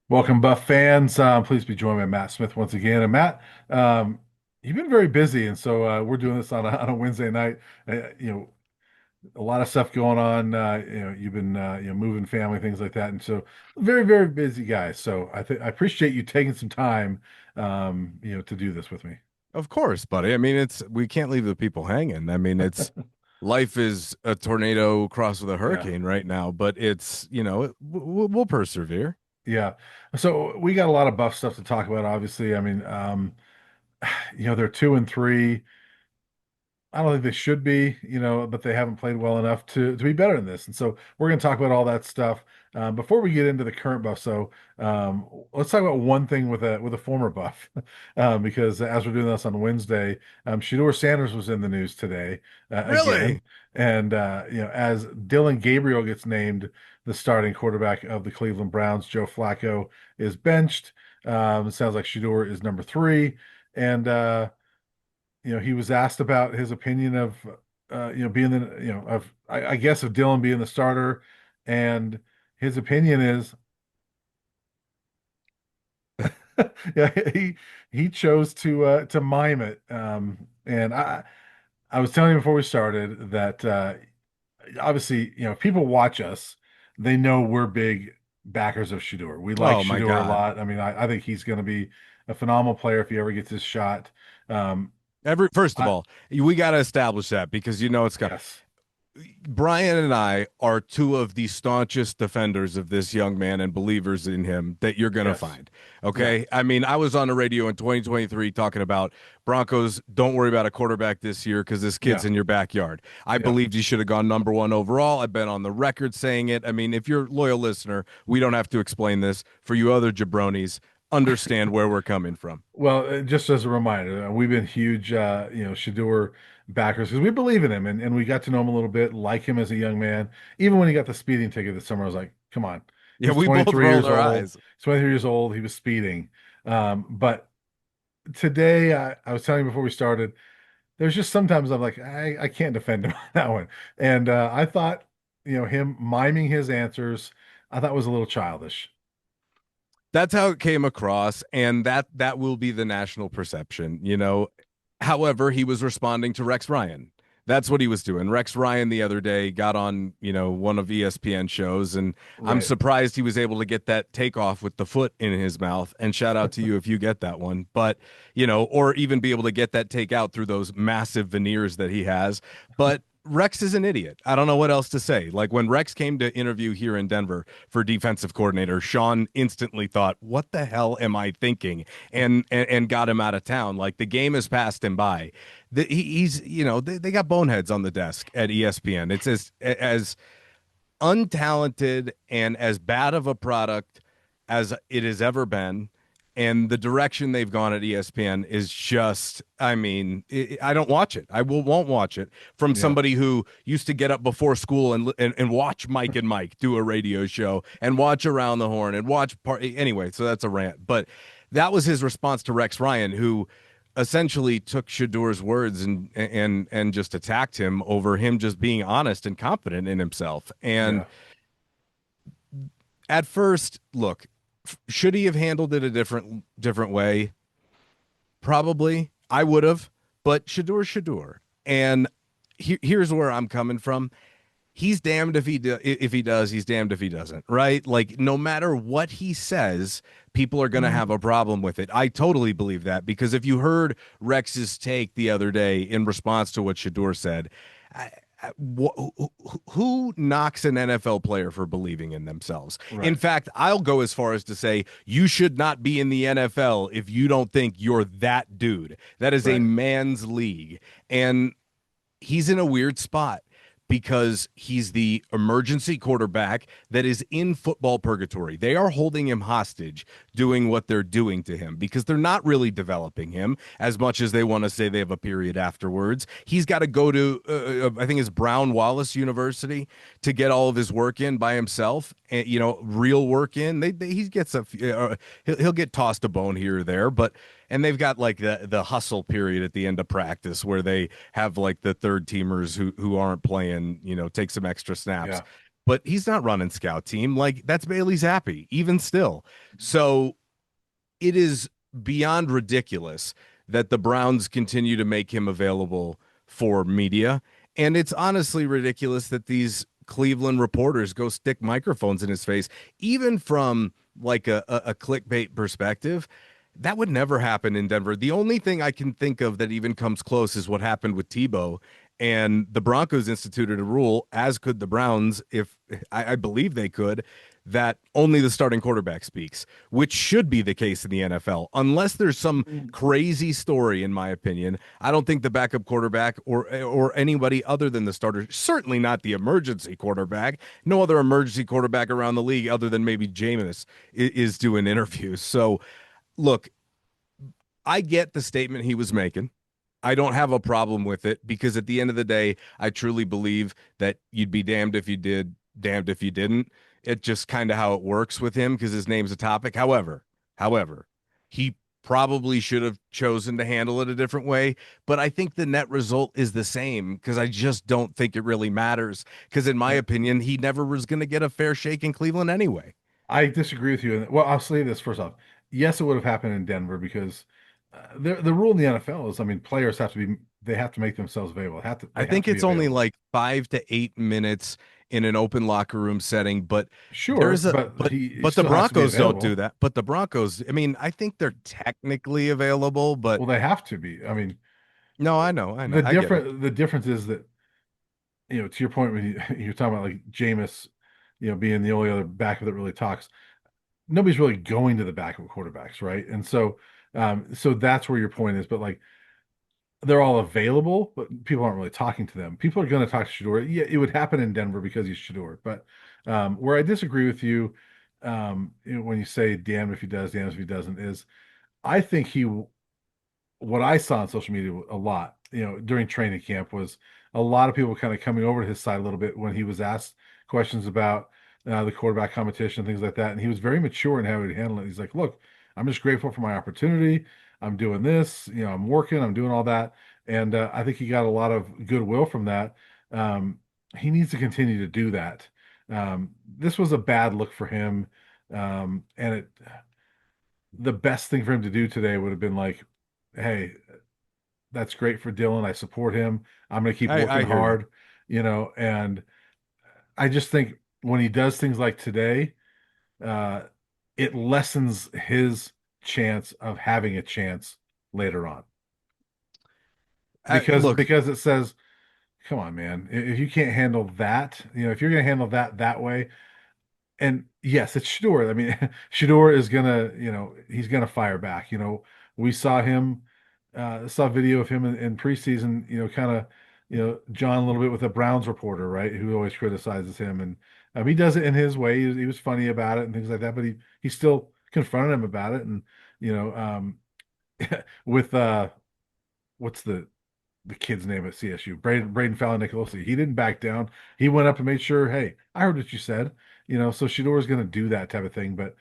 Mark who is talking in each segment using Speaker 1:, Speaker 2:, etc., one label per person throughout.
Speaker 1: Welcome, Buff fans. Please be joined by Matt Smith once again. And Matt, um, you've been very busy, and so we're doing this on a Wednesday night. A lot of stuff going on. You've been moving family, things like that, and so very, very busy guy. So I appreciate you taking some time, to do this with me.
Speaker 2: Of course, buddy. I mean, it's we can't leave the people hanging. I mean, it's life is a tornado crossed with a
Speaker 1: Yeah,
Speaker 2: hurricane right now, but we'll persevere.
Speaker 1: yeah. So we got a lot of Buff stuff to talk about. Obviously, I mean, they're 2-3. I don't think they should be, but they haven't played well enough to be better than this. And so we're going to talk about all that stuff before we get into the current buff. So let's talk about one thing with a former buff, because as we're doing this on Wednesday, Shedeur Sanders was in the news today again,
Speaker 2: Really?
Speaker 1: and as Dylan Gabriel gets named the starting quarterback of the Cleveland Browns, Joe Flacco is benched. It sounds like Shedeur is number three, and he was asked about his opinion of, being the, of, I guess, of Dylan being the starter, and his opinion is, yeah, he chose to mime it, and I was telling you before we started that obviously, if people watch us, they know we're big backers of Shedeur. We like
Speaker 2: Oh my
Speaker 1: Shedeur a
Speaker 2: God.
Speaker 1: lot. I mean, I think he's going to be a phenomenal player if he ever gets his shot. Um,
Speaker 2: Every first of
Speaker 1: I
Speaker 2: all, we got to establish that because it's got
Speaker 1: Yes,
Speaker 2: Brian and I are two of the staunchest defenders of this young man and believers in him that you're going to
Speaker 1: yes,
Speaker 2: find.
Speaker 1: yeah.
Speaker 2: Okay. I mean, I was on the radio in 2023 talking about Broncos, don't worry about a quarterback this year because this kid's
Speaker 1: Yeah.
Speaker 2: in your backyard. I
Speaker 1: Yeah.
Speaker 2: believed he should have gone number one overall. I've been on the record saying it. I mean, if you're a loyal listener, we don't have to explain this. For you other jabronis, understand where we're coming from.
Speaker 1: Well, just as a reminder, we've been huge, Shador backers because we believe in him and we got to know him a little bit, like him as a young man. Even when he got the speeding ticket this summer, I was like, come on.
Speaker 2: Yeah,
Speaker 1: He's
Speaker 2: we both
Speaker 1: 23
Speaker 2: rolled
Speaker 1: years
Speaker 2: our
Speaker 1: old.
Speaker 2: eyes.
Speaker 1: He's 23 years old. He was speeding. But today, I was telling you before we started, there's just sometimes I'm like, I can't defend him on that one. And I thought, him miming his answers, I thought was a little childish.
Speaker 2: That's how it came across, and that will be the national perception. However, he was responding to Rex Ryan. That's what he was doing. Rex Ryan the other day got on, one of ESPN shows, and I'm
Speaker 1: Right.
Speaker 2: surprised he was able to get that takeoff with the foot in his mouth. And shout out to you if you get that one. But, or even be able to get that take out through those massive veneers that he has. But Rex is an idiot. I don't know what else to say. Like when Rex came to interview here in Denver for defensive coordinator, Sean instantly thought, "What the hell am I thinking?" and got him out of town. Like the game has passed him by. He's they got boneheads on the desk at ESPN. It's as untalented and as bad of a product as it has ever been. And the direction they've gone at ESPN is just, I mean, I don't watch it. Won't watch it from
Speaker 1: Yeah.
Speaker 2: somebody who used to get up before school and watch Mike and Mike do a radio show and watch Around the Horn and watch anyway. So that's a rant, but that was his response to Rex Ryan, who essentially took Shador's words and just attacked him over him just being honest and confident in himself. And
Speaker 1: Yeah.
Speaker 2: at first, look, should he have handled it a different way? Probably. I would have, but Shador. And here's where I'm coming from. He's damned if he does, he's damned if he doesn't, right? Like no matter what he says, people are going to have a problem with it. I totally believe that because if you heard Rex's take the other day in response to what Shador said, who knocks an NFL player for believing in themselves? In
Speaker 1: Right.
Speaker 2: fact, I'll go as far as to say you should not be in the NFL if you don't think you're that dude. That is a
Speaker 1: Right.
Speaker 2: man's league. And he's in a weird spot because he's the emergency quarterback that is in football purgatory. They are holding him hostage doing what they're doing to him because they're not really developing him as much as they want to say they have a period afterwards. He's got to go to, I think it's Brown Wallace University to get all of his work in by himself and, real work in. He gets he'll get tossed a bone here or there, but and they've got like the hustle period at the end of practice where they have like the third teamers who aren't playing, take some extra snaps.
Speaker 1: Yeah.
Speaker 2: but he's not running scout team. Like that's Bailey Zappi, even still. So it is beyond ridiculous that the Browns continue to make him available for media. And it's honestly ridiculous that these Cleveland reporters go stick microphones in his face, even from like a clickbait perspective. That would never happen in Denver. The only thing I can think of that even comes close is what happened with Tebow. And the Broncos instituted a rule, as could the Browns, if I believe they could, that only the starting quarterback speaks, which should be the case in the NFL, unless there's some
Speaker 1: Mm.
Speaker 2: crazy story. In my opinion, I don't think the backup quarterback or anybody other than the starter, certainly not the emergency quarterback. No other emergency quarterback around the league other than maybe Jameis is doing interviews. So, look, I get the statement he was making. I don't have a problem with it because at the end of the day, I truly believe that you'd be damned if you did, damned if you didn't. It just kind of how it works with him because his name's a topic. However, he probably should have chosen to handle it a different way, but I think the net result is the same because I just don't think it really matters because in my
Speaker 1: Yeah.
Speaker 2: opinion, he never was going to get a fair shake in Cleveland anyway.
Speaker 1: I disagree with you. Well, I'll say this first off. Yes, it would have happened in Denver because the rule in the NFL is, I mean, players have to be, they have to make themselves available.
Speaker 2: I
Speaker 1: They have
Speaker 2: think
Speaker 1: to be
Speaker 2: it's only
Speaker 1: available.
Speaker 2: like 5 to 8 minutes in an open locker room setting, but
Speaker 1: Sure,
Speaker 2: there's a
Speaker 1: but he
Speaker 2: but the
Speaker 1: still has to be
Speaker 2: Broncos don't do
Speaker 1: available.
Speaker 2: that. But the Broncos, I mean, I think they're technically available, but
Speaker 1: Well, they have to be. I mean,
Speaker 2: no, I know, I get it.
Speaker 1: the difference is that, to your point when you're talking about like Jameis, being the only other backer that really talks. Nobody's really going to the backup quarterbacks, right? And so that's where your point is. But like they're all available, but people aren't really talking to them. People are going to talk to Shedeur. Yeah, it would happen in Denver because he's Shedeur. But where I disagree with you, when you say "damn if he does, damn if he doesn't," is I think what I saw on social media a lot, during training camp was a lot of people kind of coming over to his side a little bit when he was asked questions about the quarterback competition, things like that. And he was very mature in how he handled it. He's like, look, I'm just grateful for my opportunity. I'm doing this, I'm working, I'm doing all that. And I think he got a lot of goodwill from that. Um, he needs to continue to do that. This was a bad look for him. And the best thing for him to do today would have been like, hey, that's great for Dylan. I support him. I'm going to keep working
Speaker 2: I hear you.
Speaker 1: hard, and I just think when he does things like today, uh, it lessens his chance of having a chance later on because
Speaker 2: Look,
Speaker 1: it says, come on, man, if you can't handle that, if you're going to handle that way, and yes, it's Shador. I mean, Shador is gonna, he's gonna fire back. We saw him, saw video of him in preseason. Kind of, John a little bit with the Browns reporter, right, who always criticizes him, and he does it in his way. He was funny about it and things like that, but he still confronted him about it, and you know, with what's the kid's name at CSU, Braden Fallon Nicolosi. He didn't back down. He went up and made sure, hey, I heard what you said. So Shador's going to do that type of thing. But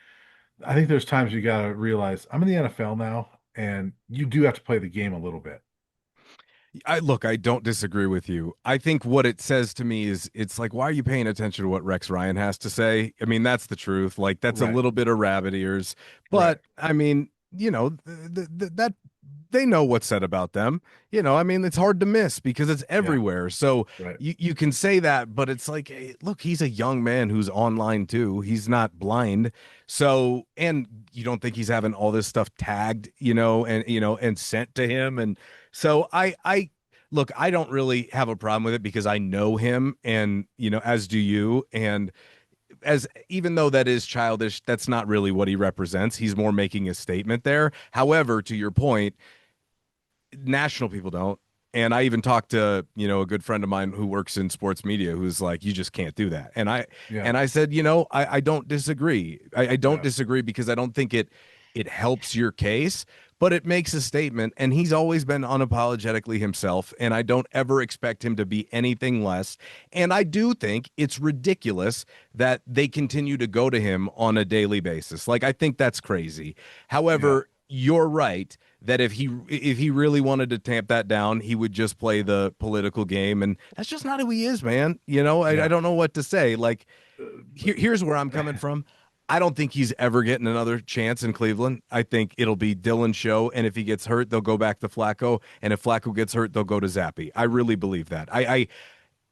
Speaker 1: I think there's times you got to realize I'm in the NFL now, and you do have to play the game a little bit.
Speaker 2: I don't disagree with you. I think what it says to me is it's like, why are you paying attention to what Rex Ryan has to say? I mean, that's the truth. Like, that's a
Speaker 1: Right,
Speaker 2: little bit of rabbit ears.
Speaker 1: right.
Speaker 2: But I mean, that they know what's said about them. I mean, it's hard to miss because it's
Speaker 1: Yeah,
Speaker 2: everywhere. So
Speaker 1: right.
Speaker 2: you can say that, but it's like, hey, look, he's a young man who's online too. He's not blind. So, and you don't think he's having all this stuff tagged, and sent to him. And so I look, I don't really have a problem with it because I know him and, as do you. And as even though that is childish, that's not really what he represents. He's more making a statement there. However, to your point, national people don't. And I even talked to, a good friend of mine who works in sports media who's like, you just can't do that.
Speaker 1: Yeah,
Speaker 2: And I said, I don't disagree. I don't
Speaker 1: yeah,
Speaker 2: disagree because I don't think it helps your case, but it makes a statement. And he's always been unapologetically himself. And I don't ever expect him to be anything less. And I do think it's ridiculous that they continue to go to him on a daily basis. Like, I think that's crazy.
Speaker 1: yeah.
Speaker 2: However, you're right that if he really wanted to tamp that down, he would just play the political game, and that's just not who he is, man. I
Speaker 1: Yeah.
Speaker 2: don't know what to say. Like,
Speaker 1: But
Speaker 2: here's where I'm coming from. I don't think he's ever getting another chance in Cleveland. I think it'll be Dylan's show, and if he gets hurt, they'll go back to Flacco, and if Flacco gets hurt, they'll go to Zappy. I really believe that.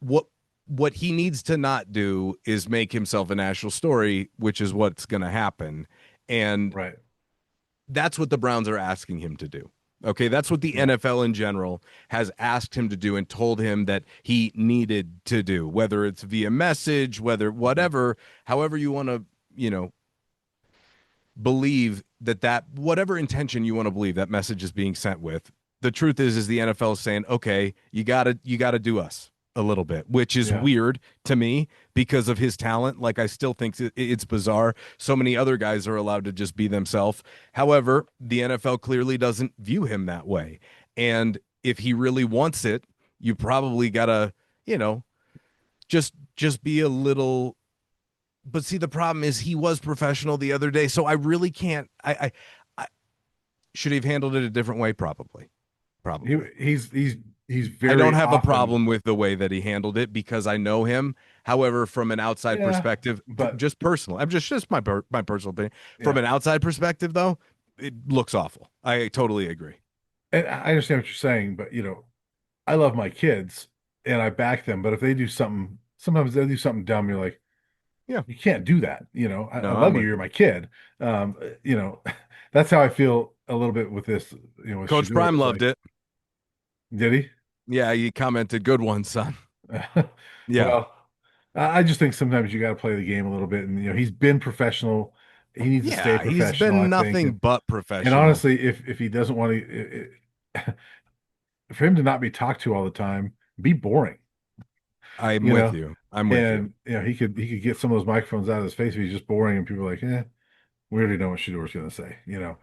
Speaker 2: What what he needs to not do is make himself a national story, which is what's going to happen, and
Speaker 1: right.
Speaker 2: that's what the Browns are asking him to do. Okay, that's what the
Speaker 1: Yeah.
Speaker 2: NFL in general has asked him to do and told him that he needed to do, whether it's via message, whether
Speaker 1: Mhm.
Speaker 2: whatever, however you want to, you know, believe that whatever intention you want to believe that message is being sent with. The truth is the NFL is saying, okay, you gotta do us a little bit, which is
Speaker 1: Yeah.
Speaker 2: weird to me because of his talent. Like, I still think it's bizarre. So many other guys are allowed to just be themselves. However, the NFL clearly doesn't view him that way. And if he really wants it, you probably gotta, you know, just be a little. But see, the problem is he was professional the other day, so I really can't. I should have handled it a different way, probably.
Speaker 1: He
Speaker 2: Probably.
Speaker 1: he's
Speaker 2: I don't
Speaker 1: very
Speaker 2: have a
Speaker 1: often.
Speaker 2: problem with the way that he handled it because I know him. However, from an outside
Speaker 1: Yeah.
Speaker 2: perspective,
Speaker 1: But
Speaker 2: just personal, I'm just my personal opinion. From
Speaker 1: yeah.
Speaker 2: an outside perspective, though, it looks awful. I totally agree.
Speaker 1: And I understand what you're saying, but I love my kids and I back them. But if they do something, sometimes they do something dumb, you're like,
Speaker 2: Yeah.
Speaker 1: you can't do that. I
Speaker 2: No, I'm
Speaker 1: love you.
Speaker 2: with
Speaker 1: You're
Speaker 2: you.
Speaker 1: my kid. That's how I feel a little bit with this, with
Speaker 2: Coach
Speaker 1: Shedeur.
Speaker 2: Prime
Speaker 1: It's
Speaker 2: loved
Speaker 1: like,
Speaker 2: it.
Speaker 1: did he?
Speaker 2: Yeah, he commented, "Good one, son." Yeah.
Speaker 1: Well, I just think sometimes you got to play the game a little bit. And, he's been professional. He needs to stay
Speaker 2: Yeah, he's
Speaker 1: professional, I
Speaker 2: been
Speaker 1: think.
Speaker 2: nothing but
Speaker 1: And
Speaker 2: professional.
Speaker 1: honestly, if he doesn't want to, for him to not be talked to all the time, be boring,
Speaker 2: I'm
Speaker 1: you
Speaker 2: with
Speaker 1: know.
Speaker 2: you. I'm with you.
Speaker 1: And he could get some of those microphones out of his face if he's just boring, and people are like, we already know what Shador's going to say.
Speaker 2: Yeah.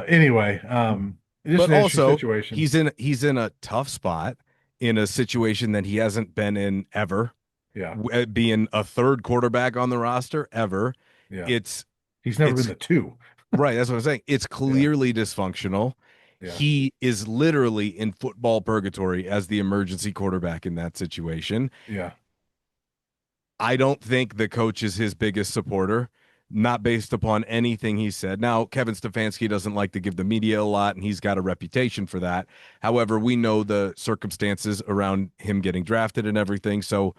Speaker 1: Anyway, just
Speaker 2: But
Speaker 1: an interesting
Speaker 2: also,
Speaker 1: situation.
Speaker 2: he's in a tough spot in a situation that he hasn't been in ever,
Speaker 1: Yeah,
Speaker 2: being a third quarterback on the roster ever.
Speaker 1: yeah.
Speaker 2: It's
Speaker 1: He's never been
Speaker 2: it's
Speaker 1: the two.
Speaker 2: right. That's what I'm saying. It's
Speaker 1: Yeah,
Speaker 2: clearly dysfunctional.
Speaker 1: yeah,
Speaker 2: He is literally in football purgatory as the emergency quarterback in that situation.
Speaker 1: yeah,
Speaker 2: I don't think the coach is his biggest supporter, not based upon anything he said. Now, Kevin Stefanski doesn't like to give the media a lot, and he's got a reputation for that. However, we know the circumstances around him getting drafted and everything. So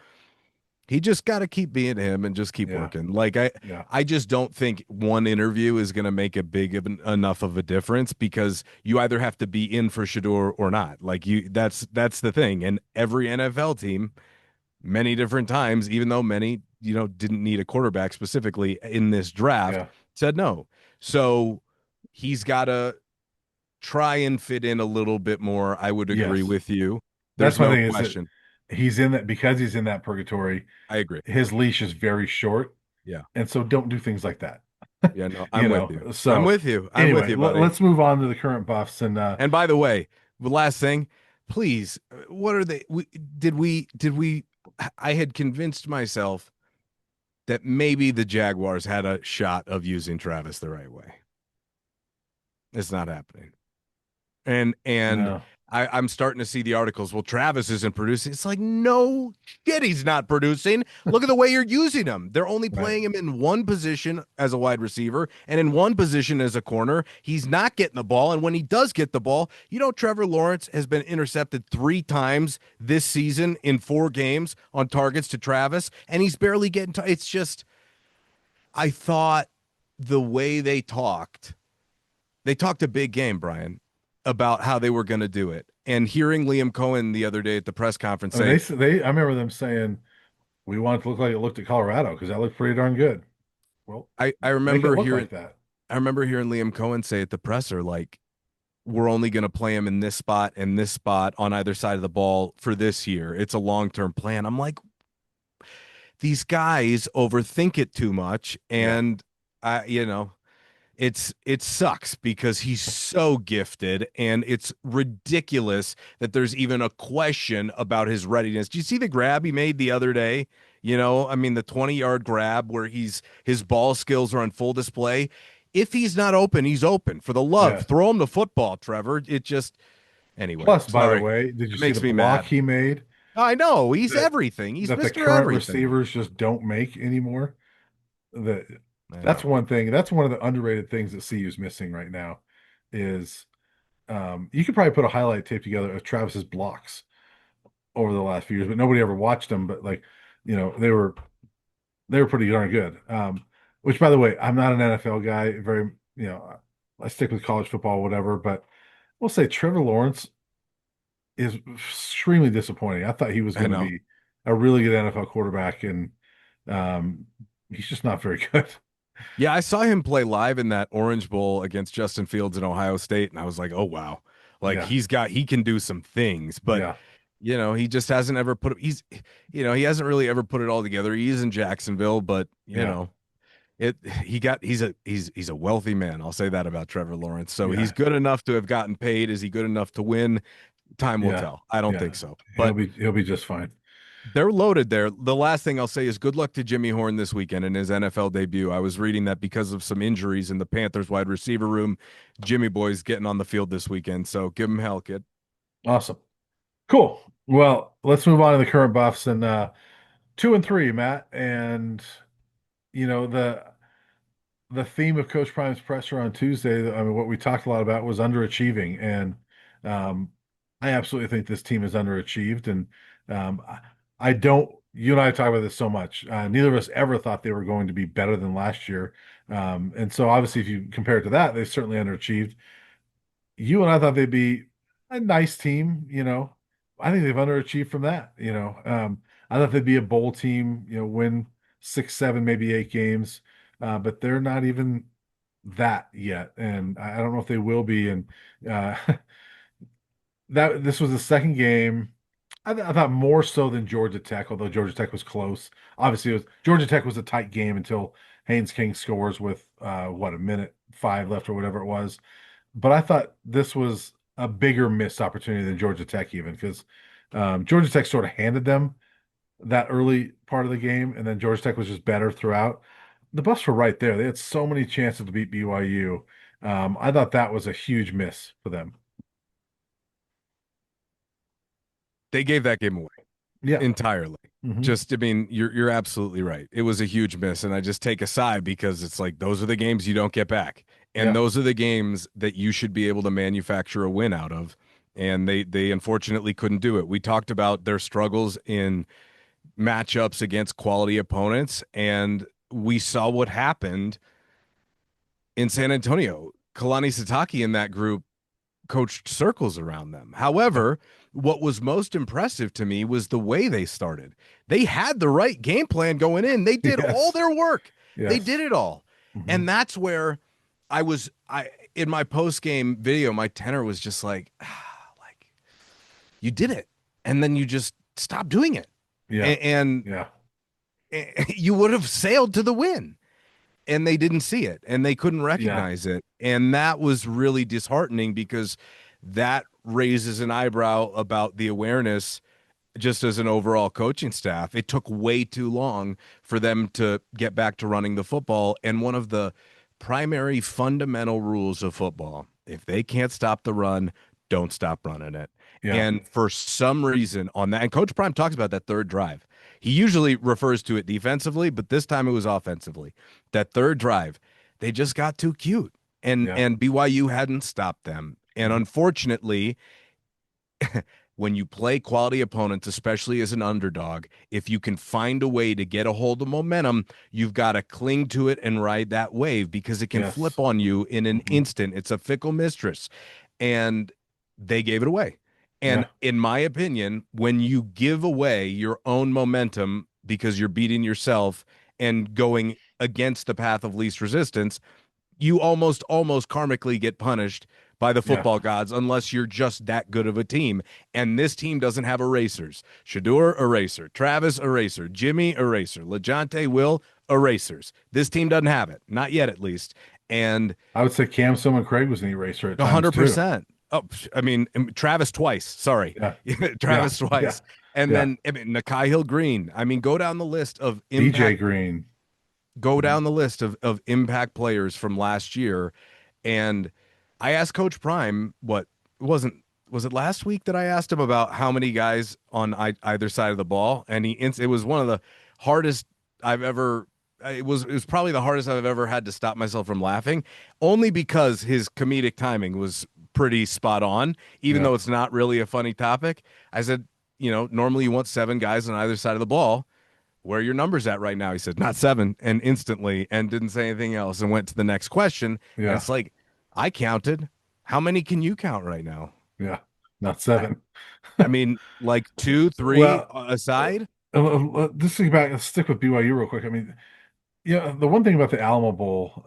Speaker 2: he just got to keep being him and just keep
Speaker 1: yeah,
Speaker 2: working. Like, I,
Speaker 1: yeah,
Speaker 2: I just don't think one interview is going to make enough of a difference because you either have to be in for Shador or not. Like, that's the thing. And every NFL team many different times, even though many, didn't need a quarterback specifically in this draft,
Speaker 1: yeah.
Speaker 2: said no. So he's got to try and fit in a little bit more. I would agree
Speaker 1: Yes.
Speaker 2: with you.
Speaker 1: That's
Speaker 2: There's
Speaker 1: my
Speaker 2: no
Speaker 1: thing is that
Speaker 2: question.
Speaker 1: he's in that because he's in that purgatory,
Speaker 2: I agree.
Speaker 1: his leash is very short.
Speaker 2: Yeah.
Speaker 1: And so don't do things like that.
Speaker 2: Yeah. No, I'm with you. I'm
Speaker 1: So
Speaker 2: with you. I'm with
Speaker 1: anyway,
Speaker 2: you, buddy.
Speaker 1: let's move on to the current buffs and
Speaker 2: And by the way, the last thing, please, what are they? Did we, I had convinced myself that maybe the Jaguars had a shot of using Travis the right way. It's not happening. And
Speaker 1: no.
Speaker 2: I'm starting to see the articles. Well, Travis isn't producing. It's like, no shit, he's not producing. Look at the way you're using him. They're only
Speaker 1: Right.
Speaker 2: playing him in one position as a wide receiver and in one position as a corner. He's not getting the ball. And when he does get the ball, Trevor Lawrence has been intercepted 3 times this season in 4 games on targets to Travis, and he's barely getting it's just, I thought the way they talked a big game, Brian, about how they were going to do it. And hearing Liam Cohen the other day at the press conference
Speaker 1: I mean,
Speaker 2: say,
Speaker 1: I remember them saying we want it to look like it looked at Colorado because that looked pretty darn good. Well,
Speaker 2: I
Speaker 1: make it
Speaker 2: remember
Speaker 1: look
Speaker 2: hearing
Speaker 1: like that.
Speaker 2: I remember hearing Liam Cohen say at the presser, like, we're only going to play him in this spot and this spot on either side of the ball for this year. It's a long-term plan. I'm like, these guys overthink it too much.
Speaker 1: Yeah.
Speaker 2: And it sucks because he's so gifted, and it's ridiculous that there's even a question about his readiness. Do you see the grab he made the other day? I mean, the 20-yard grab where his ball skills are on full display. if he's not open, he's open. For the love,
Speaker 1: Yeah.
Speaker 2: throw him the football, Trevor. It just anyway.
Speaker 1: Plus, by the
Speaker 2: Sorry,
Speaker 1: way, did you
Speaker 2: it
Speaker 1: see the
Speaker 2: makes me
Speaker 1: block
Speaker 2: mad.
Speaker 1: he made
Speaker 2: I know he's
Speaker 1: that
Speaker 2: everything. He's
Speaker 1: the
Speaker 2: Mister
Speaker 1: current
Speaker 2: Everything.
Speaker 1: receivers just don't make anymore? That
Speaker 2: I
Speaker 1: that's
Speaker 2: know.
Speaker 1: one thing. That's one of the underrated things that CU is missing right now is you could probably put a highlight tape together of Travis's blocks over the last few years, but nobody ever watched them. But like, they were pretty darn good. Which by the way, I'm not an NFL guy, very, I stick with college football, whatever, but we'll say Trevor Lawrence is extremely disappointing. I thought he was
Speaker 2: I
Speaker 1: going to
Speaker 2: know.
Speaker 1: be a really good NFL quarterback, and um, he's just not very good.
Speaker 2: Yeah, I saw him play live in that Orange Bowl against Justin Fields in Ohio State, and I was like, oh wow, like
Speaker 1: Yeah,
Speaker 2: he can do some things, but
Speaker 1: yeah,
Speaker 2: he just hasn't ever he hasn't really ever put it all together. He's in Jacksonville, but
Speaker 1: yeah,
Speaker 2: he's a wealthy man. I'll say that about Trevor Lawrence. So he's
Speaker 1: yeah,
Speaker 2: good enough to have gotten paid. Is he good enough to win? Time will
Speaker 1: yeah,
Speaker 2: tell. I don't
Speaker 1: yeah.
Speaker 2: think so.
Speaker 1: He'll
Speaker 2: But
Speaker 1: be he'll be just fine.
Speaker 2: they're loaded there. The last thing I'll say is good luck to Jimmy Horn this weekend in his NFL debut. I was reading that because of some injuries in the Panthers wide receiver room, Jimmy Boy's getting on the field this weekend. So give him hell, kid.
Speaker 1: Awesome, cool. Well, let's move on to the current buffs and 2-3, Matt, and you know the theme of Coach Prime's presser on Tuesday, I mean, what we talked a lot about was underachieving, and um, I absolutely think this team is underachieved. And I don't. You and I talk about this so much. Neither of us ever thought they were going to be better than last year, and so obviously, if you compare it to that, they certainly underachieved. You and I thought they'd be a nice team. I think they've underachieved from that. I thought they'd be a bowl team. Win 6, 7, maybe 8 games, but they're not even that yet, and I don't know if they will be. And uh, that this was the second game. I thought more so than Georgia Tech, although Georgia Tech was close. Obviously, Georgia Tech was a tight game until Haynes King scores with a minute 5 left or whatever it was. But I thought this was a bigger missed opportunity than Georgia Tech, even because Georgia Tech sort of handed them that early part of the game, and then Georgia Tech was just better throughout. The Buffs were right there. They had so many chances to beat BYU. I thought that was a huge miss for them.
Speaker 2: They gave that game away
Speaker 1: Yeah.
Speaker 2: entirely.
Speaker 1: Hmm.
Speaker 2: Just, I mean, you're absolutely right. It was a huge miss, and I just take a side because it's like those are the games you don't get back, and
Speaker 1: Yeah.
Speaker 2: those are the games that you should be able to manufacture a win out of. And they unfortunately couldn't do it. We talked about their struggles in matchups against quality opponents, and we saw what happened in San Antonio. Kalani Sitake in that group coached circles around them.
Speaker 1: Yeah.
Speaker 2: However, what was most impressive to me was the way they started. They had the right game plan going in. They did all
Speaker 1: Yes.
Speaker 2: their work. They did
Speaker 1: Yes.
Speaker 2: it all.
Speaker 1: Hmm.
Speaker 2: And that's where I in my post-game video, my tenor was just like, like you did it. And then you just stopped doing it.
Speaker 1: Yeah.
Speaker 2: And,
Speaker 1: Yeah.
Speaker 2: you would have sailed to the win. And they didn't see it and they couldn't
Speaker 1: Yeah.
Speaker 2: recognize it. And that was really disheartening because that raises an eyebrow about the awareness just as an overall coaching staff. It took way too long for them to get back to running the football. And one of the primary fundamental rules of football, if they can't stop the run, don't stop running it.
Speaker 1: Yeah.
Speaker 2: And for some reason on that, and Coach Prime talks about that third drive. He usually refers to it defensively, but this time it was offensively. That third drive, they just got too cute. And
Speaker 1: Yeah.
Speaker 2: and BYU hadn't stopped them. And
Speaker 1: Mhm.
Speaker 2: unfortunately, when you play quality opponents, especially as an underdog, if you can find a way to get a hold of momentum, you've got to cling to it and ride that wave because it can
Speaker 1: Yes.
Speaker 2: flip on you in an
Speaker 1: Hmm.
Speaker 2: instant. It's a fickle mistress. And they gave it away. And
Speaker 1: Yeah.
Speaker 2: in my opinion, when you give away your own momentum because you're beating yourself and going against the path of least resistance, you almost karmically get punished by the
Speaker 1: Yeah.
Speaker 2: football gods unless you're just that good of a team. And this team doesn't have erasers. Shedeur, eraser. Travis, eraser. Jimmy, eraser. LeJohntay, Will, erasers. This team doesn't have it. Not yet, at least. And
Speaker 1: I would say Cam Sillman Craig was an eraser at times too.
Speaker 2: 100%. Oh, I mean, Travis twice. Sorry.
Speaker 1: Yeah. Yeah.
Speaker 2: Travis
Speaker 1: Yeah.
Speaker 2: twice. And
Speaker 1: Yeah.
Speaker 2: then I mean, Nakai Hill Green. I mean, go down the list of
Speaker 1: DJ
Speaker 2: impact.
Speaker 1: Green.
Speaker 2: go
Speaker 1: Mhm.
Speaker 2: down the list of impact players from last year. And I asked Coach Prime what wasn't was it last week that I asked him about how many guys on either side of the ball, and it was one of the hardest I've ever. It was probably the hardest I've ever had to stop myself from laughing, only because his comedic timing was pretty spot on, even
Speaker 1: Yeah.
Speaker 2: though it's not really a funny topic. I said, normally you want seven guys on either side of the ball. Where are your numbers at right now? He said, not seven, and instantly, and didn't say anything else, and went to the next question. And
Speaker 1: Yeah.
Speaker 2: it's like, I counted. How many can you count right now?
Speaker 1: Yeah. Not
Speaker 2: I,
Speaker 1: seven.
Speaker 2: I mean, like two, three
Speaker 1: Well,
Speaker 2: aside.
Speaker 1: just think back. Let's stick with BYU real quick. I mean, yeah, the one thing about the Alamo Bowl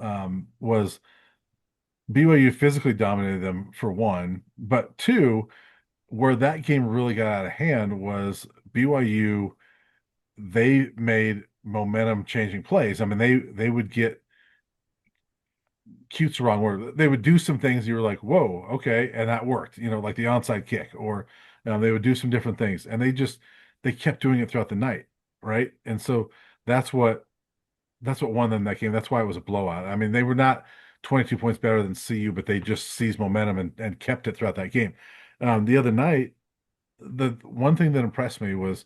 Speaker 1: was BYU physically dominated them for one, but two, where that game really got out of hand was BYU. They made momentum changing plays. I mean, they would get cute's the wrong word. They would do some things you were like, whoa, okay, and that worked. Like the onside kick, or they would do some different things, and they kept doing it throughout the night, right? And so that's what that's what won them that game. That's why it was a blowout. I mean, they were not 22 points better than CU, but they just seized momentum and kept it throughout that game. The other night, the one thing that impressed me was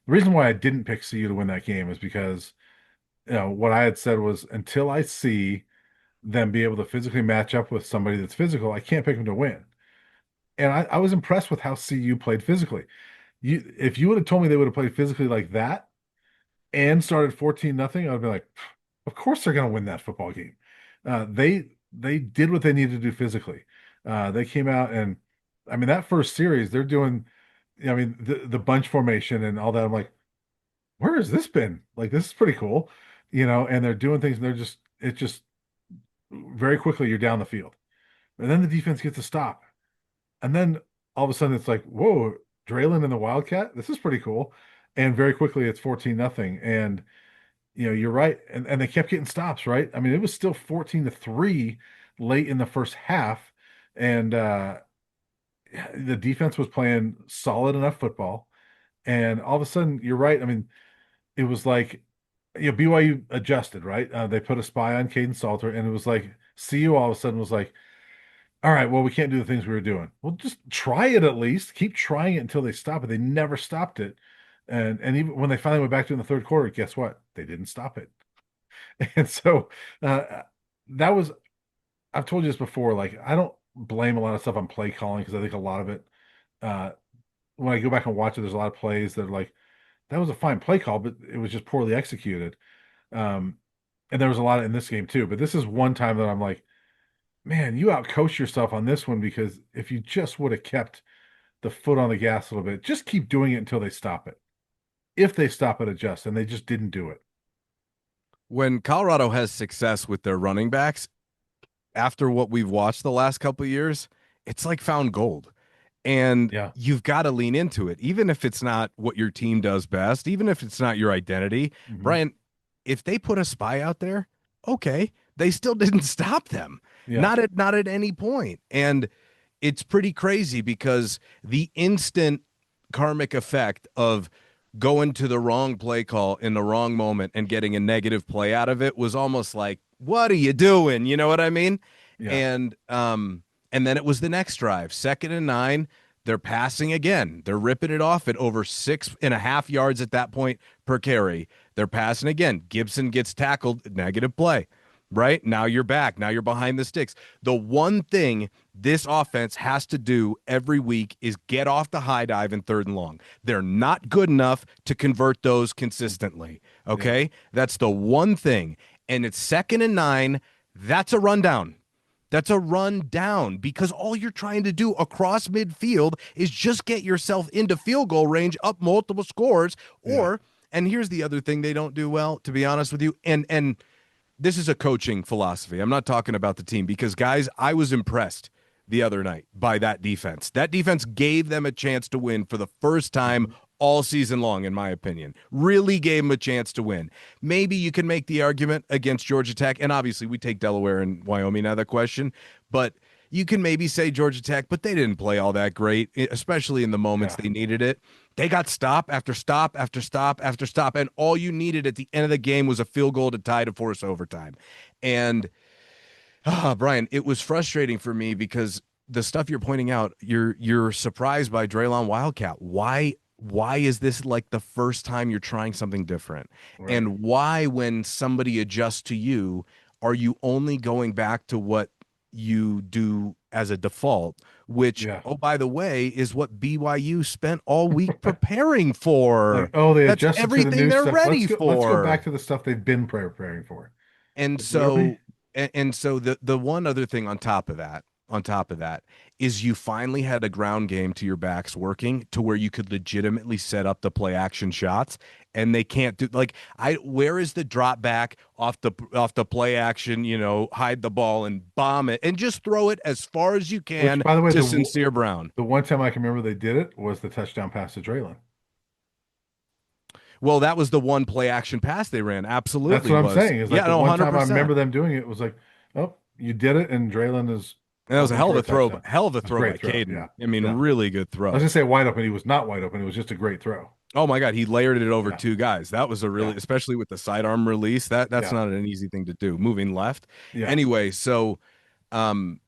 Speaker 1: the reason why I didn't pick CU to win that game is because what I had said was until I see them be able to physically match up with somebody that's physical, I can't pick them to win. And I was impressed with how CU played physically. If you would have told me they would have played physically like that and started 14-0, I'd be like, of course they're going to win that football game. They did what they needed to do physically. They came out and I mean that first series they're doing. I mean the bunch formation and all that. I'm like, where has this been? Like this is pretty cool, And they're doing things and it's just very quickly you're down the field. And then the defense gets a stop. And then all of a sudden it's like, whoa, Draylen and the Wildcat, this is pretty cool. And very quickly it's 14-0. And you're right. And they kept getting stops, right? I mean, it was still 14-3 late in the first half. And the defense was playing solid enough football. And all of a sudden, you're right. I mean, it was like, BYU adjusted, right? They put a spy on Kaidon Salter, and it was like CU all of a sudden was like, all right, well, we can't do the things we were doing. Well, just try it at least. Keep trying it until they stop it. They never stopped it. And even when they finally went back to it in the third quarter, guess what? They didn't stop it. And so that was, I've told you this before, like I don't blame a lot of stuff on play calling because I think a lot of it, uh, when I go back and watch it, there's a lot of plays that are like, that was a fine play call, but it was just poorly executed. Um, and there was a lot in this game too. But this is one time that I'm like, man, you outcoached yourself on this one because if you just would have kept the foot on the gas a little bit, just keep doing it until they stop it. If they stop it, adjust, and they just didn't do it.
Speaker 2: When Colorado has success with their running backs, after what we've watched the last couple of years, it's like found gold. And
Speaker 1: Yeah.
Speaker 2: you've got to lean into it, even if it's not what your team does best, even if it's not your identity.
Speaker 1: Hmm.
Speaker 2: Brian, if they put a spy out there, okay, they still didn't stop them,
Speaker 1: Yeah.
Speaker 2: not at any point. And it's pretty crazy because the instant karmic effect of going to the wrong play call in the wrong moment and getting a negative play out of it was almost like, what are you doing? You know what I mean?
Speaker 1: Yeah.
Speaker 2: And then it was the next drive, 2nd and 9. They're passing again. They're ripping it off at over 6.5 yards at that point per carry. They're passing again. Gibson gets tackled, negative play. Right? Now you're back. Now you're behind the sticks. The one thing this offense has to do every week is get off the high dive in 3rd and long. They're not good enough to convert those consistently.
Speaker 1: Yeah.
Speaker 2: Okay? That's the one thing. And it's 2nd and 9. That's a rundown. That's a run down because all you're trying to do across midfield is just get yourself into field goal range, up multiple scores.
Speaker 1: Yeah.
Speaker 2: And here's the other thing they don't do well, to be honest with you. And this is a coaching philosophy. I'm not talking about the team because, guys, I was impressed the other night by that defense. That defense gave them a chance to win for the first time
Speaker 1: Mhm.
Speaker 2: all season long, in my opinion. Really gave them a chance to win. Maybe you can make the argument against Georgia Tech, and obviously we take Delaware and Wyoming out of the question, but You can maybe say Georgia Tech, but they didn't play all that great, especially in the moments
Speaker 1: Yeah,
Speaker 2: they needed it. They got stop after stop after stop after stop, and all you needed at the end of the game was a field goal to tie to force overtime. And Brian, it was frustrating for me because the stuff you're pointing out, you're surprised by Draylon Wildcat. Why is this like the first time you're trying something different?
Speaker 1: right.
Speaker 2: And why, when somebody adjusts to you, are you only going back to what you do as a default, which,
Speaker 1: Yeah.
Speaker 2: oh, by the way, is what BYU spent all week preparing for.
Speaker 1: Like, oh, they
Speaker 2: That's
Speaker 1: adjusted to the
Speaker 2: everything
Speaker 1: new
Speaker 2: they're
Speaker 1: stuff.
Speaker 2: ready
Speaker 1: Let's go back
Speaker 2: for.
Speaker 1: to the stuff they've been preparing for.
Speaker 2: And
Speaker 1: Like, really?
Speaker 2: so and so the one other thing on top of that is you finally had a ground game to your backs working to where you could legitimately set up the play action shots, and they can't do like I where is the drop back off the play action, hide the ball and bomb it and just throw it as far as you
Speaker 1: Which,
Speaker 2: can
Speaker 1: by the way,
Speaker 2: to Sincere Brown.
Speaker 1: the one time I can remember they did it was the touchdown pass to Draylon.
Speaker 2: Well, that was the one play action pass they ran.
Speaker 1: That's
Speaker 2: Absolutely
Speaker 1: what I'm
Speaker 2: was.
Speaker 1: saying. Is like
Speaker 2: Yeah,
Speaker 1: the
Speaker 2: no,
Speaker 1: one time I
Speaker 2: 100%.
Speaker 1: remember them doing it was like, oh, you did it, and Draylon is
Speaker 2: And that was a
Speaker 1: open
Speaker 2: hell of
Speaker 1: for a
Speaker 2: a throw,
Speaker 1: touchdown.
Speaker 2: hell of a
Speaker 1: It was a
Speaker 2: throw by
Speaker 1: great throw. Yeah,
Speaker 2: Caden. I mean,
Speaker 1: yeah.
Speaker 2: really good
Speaker 1: I was
Speaker 2: throw.
Speaker 1: gonna say wide open. He was not wide open. It was just a great throw.
Speaker 2: Oh my God, he layered it over
Speaker 1: Yeah,
Speaker 2: two guys. That was a
Speaker 1: yeah,
Speaker 2: really, especially with the sidearm release, that's
Speaker 1: yeah,
Speaker 2: not an easy thing to do. Moving left.
Speaker 1: yeah.
Speaker 2: Anyway, so um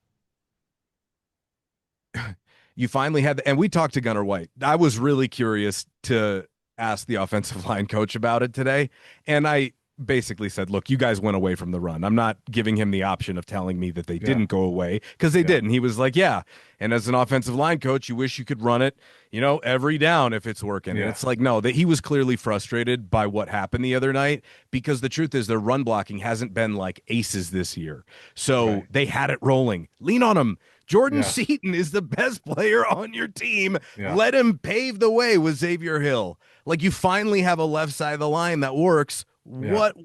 Speaker 2: you finally had and we talked to Gunnar White. I was really curious to ask the offensive line coach about it today. And I basically said, look, you guys went away from the run. I'm not giving him the option of telling me that they
Speaker 1: Yeah,
Speaker 2: didn't go away because they
Speaker 1: yeah,
Speaker 2: did. And he was like, yeah. And as an offensive line coach, you wish you could run it, every down if it's working. And
Speaker 1: yeah.
Speaker 2: it's like, no, that he was clearly frustrated by what happened the other night because the truth is their run blocking hasn't been like aces this year. So
Speaker 1: Right.
Speaker 2: they had it rolling. Lean on him. Jordan
Speaker 1: Yeah,
Speaker 2: Seaton is the best player on your team.
Speaker 1: yeah.
Speaker 2: Let him pave the way with Xavier Hill. Like you finally have a left side of the line that works.
Speaker 1: Yeah.
Speaker 2: What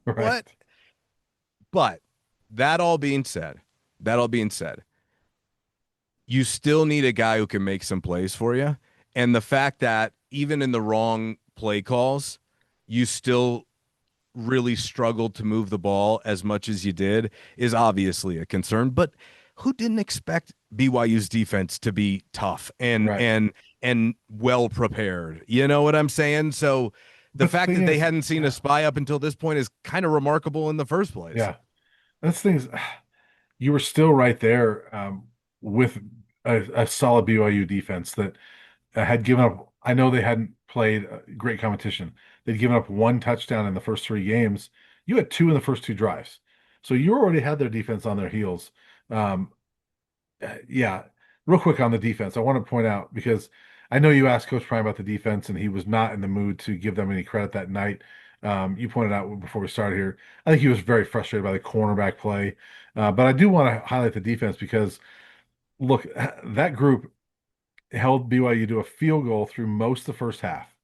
Speaker 1: Right.
Speaker 2: what? But that all being said, that all being said, you still need a guy who can make some plays for you. And the fact that even in the wrong play calls, you still really struggled to move the ball as much as you did is obviously a concern. But who didn't expect BYU's defense to be tough and
Speaker 1: Right.
Speaker 2: and and well prepared? You know what I'm saying? So the
Speaker 1: But the
Speaker 2: fact
Speaker 1: thing
Speaker 2: that they
Speaker 1: is,
Speaker 2: hadn't seen a
Speaker 1: yeah,
Speaker 2: spy up until this point is kind of remarkable in the first place.
Speaker 1: yeah. That's the thing is, you were still right there with a solid BYU defense that had given up. I know they hadn't played great competition. They'd given up one touchdown in the first three games. You had two in the first two drives, so you already had their defense on their heels. Um, yeah, real quick on the defense, I want to point out because I know you asked Coach Prime about the defense, and he was not in the mood to give them any credit that night. You pointed out before we started here, I think he was very frustrated by the cornerback play. But I do want to highlight the defense because look, that group held BYU to a field goal through most of the first half.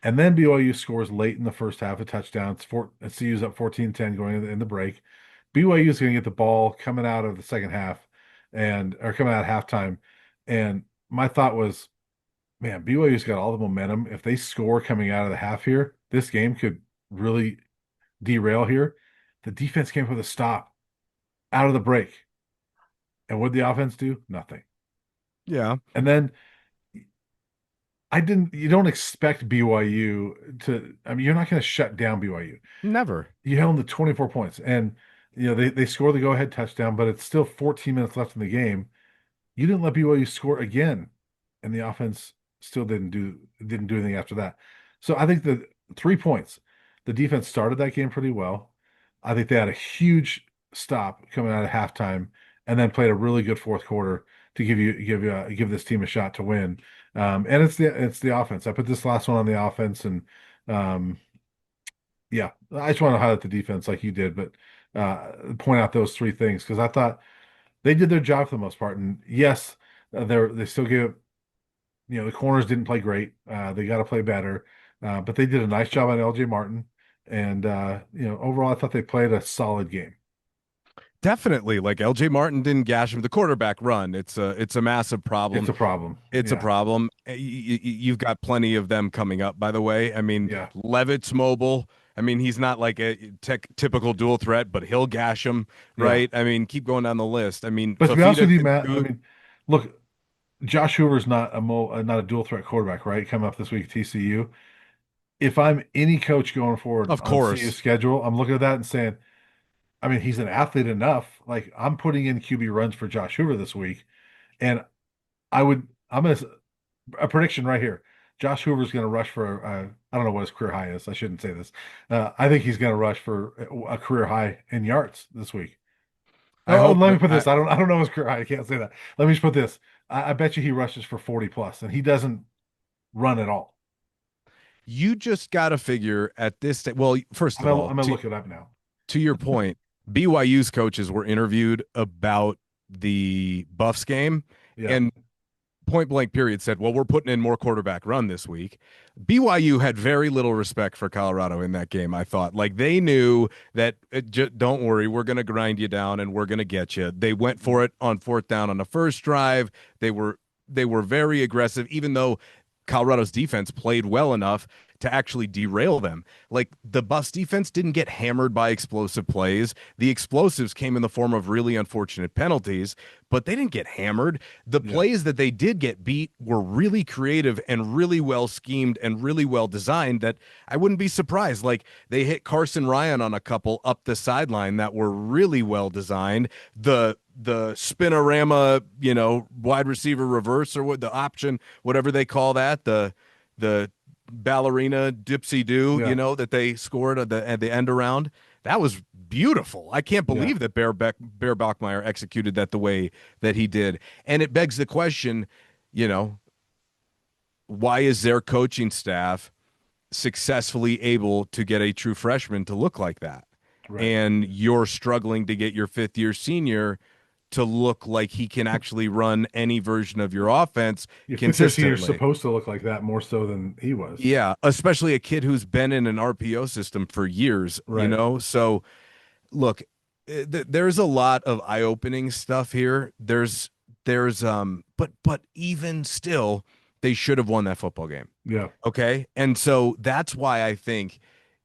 Speaker 1: And then BYU scores late in the first half, a touchdown. CU's up 14-10 going in the break. BYU is going to get the ball coming out of the second half or coming out at halftime. And my thought was, man, BYU's got all the momentum. If they score coming out of the half here, this game could really derail here. The defense came with a stop out of the break. And what did the offense do? Nothing.
Speaker 2: Yeah,
Speaker 1: And then you don't expect BYU I mean, you're not going to shut down BYU.
Speaker 2: never.
Speaker 1: You held them to 24 points. And, they score the go-ahead touchdown, but it's still 14 minutes left in the game. You didn't let BYU score again. And the offense still didn't do anything after that. So I think the 3 points, the defense started that game pretty well. I think they had a huge stop coming out of halftime and then played a really good fourth quarter to give this team a shot to win. And it's the offense. I put this last one on the offense, and um, yeah, I just want to highlight the defense like you did, but point out those three things because I thought they did their job for the most part. And yes, they still give the corners didn't play great. They got to play better, but they did a nice job on LJ Martin. And overall, I thought they played a solid game.
Speaker 2: Definitely. Like LJ Martin didn't gash him. The quarterback run. It's a massive
Speaker 1: It's
Speaker 2: problem.
Speaker 1: a problem.
Speaker 2: It's a
Speaker 1: Yeah,
Speaker 2: problem. You've got plenty of them coming up, by the way. I mean,
Speaker 1: yeah,
Speaker 2: Levitt's mobile. I mean, he's not like a typical dual threat, but he'll gash him,
Speaker 1: Yeah.
Speaker 2: right? I mean, keep going down the list. I mean,
Speaker 1: But to be honest
Speaker 2: Fafita
Speaker 1: with you,
Speaker 2: can
Speaker 1: Matt, I
Speaker 2: shoot.
Speaker 1: mean, look, Josh Hoover's not a dual threat quarterback, right? Coming up this week at TCU. If I'm any coach going forward
Speaker 2: Of
Speaker 1: on CU's
Speaker 2: course.
Speaker 1: schedule, I'm looking at that and saying, I mean, he's an athlete enough. Like I'm putting in QB runs for Josh Hoover this week, and I'm gonna a prediction right here. Josh Hoover's going to rush for I don't know what his career high is. I shouldn't say this. I think he's going to rush for a career high in yards this week.
Speaker 2: I
Speaker 1: Oh,
Speaker 2: hope
Speaker 1: let me
Speaker 2: that
Speaker 1: put this. I don't know his career high. I can't say that. Let me just put this. I bet you he rushes for 40 plus, and he doesn't run at all.
Speaker 2: you just got to figure at this well, first of all,
Speaker 1: I'm gonna look it up now.
Speaker 2: to your point, BYU's coaches were interviewed about the Buffs game,
Speaker 1: Yeah,
Speaker 2: and point blank period said, well, we're putting in more quarterback run this week. BYU had very little respect for Colorado in that game. I thought like they knew that don't worry, we're going to grind you down and we're going to get you. They went for it on fourth down on the first drive. They were very aggressive, even though Colorado's defense played well enough to actually derail them. Like the Buffs defense didn't get hammered by explosive plays. The explosives came in the form of really unfortunate penalties, but they didn't get hammered. The
Speaker 1: yeah,
Speaker 2: plays that they did get beat were really creative and really well schemed and really well designed that I wouldn't be surprised. Like they hit Carson Ryan on a couple up the sideline that were really well designed. The spinorama, wide receiver reverse or what the option, whatever they call that, the ballerina dipsy do,
Speaker 1: yeah,
Speaker 2: that they scored at the end around. That was beautiful. I can't
Speaker 1: yeah.
Speaker 2: believe that Bear Bachmeyer executed that the way that he did. And it begs the question, you know, why is their coaching staff successfully able to get a true freshman to look like that?
Speaker 1: Right.
Speaker 2: And you're struggling to get your fifth year senior to look like he can actually run any version of your offense
Speaker 1: Your fifth year senior is
Speaker 2: consistently.
Speaker 1: supposed to look like that more so than he was.
Speaker 2: Yeah, especially a kid who's been in an RPO system for years,
Speaker 1: Right.
Speaker 2: So look, there's a lot of eye-opening stuff here. But even still, they should have won that football game.
Speaker 1: Yeah.
Speaker 2: Okay. And so that's why I think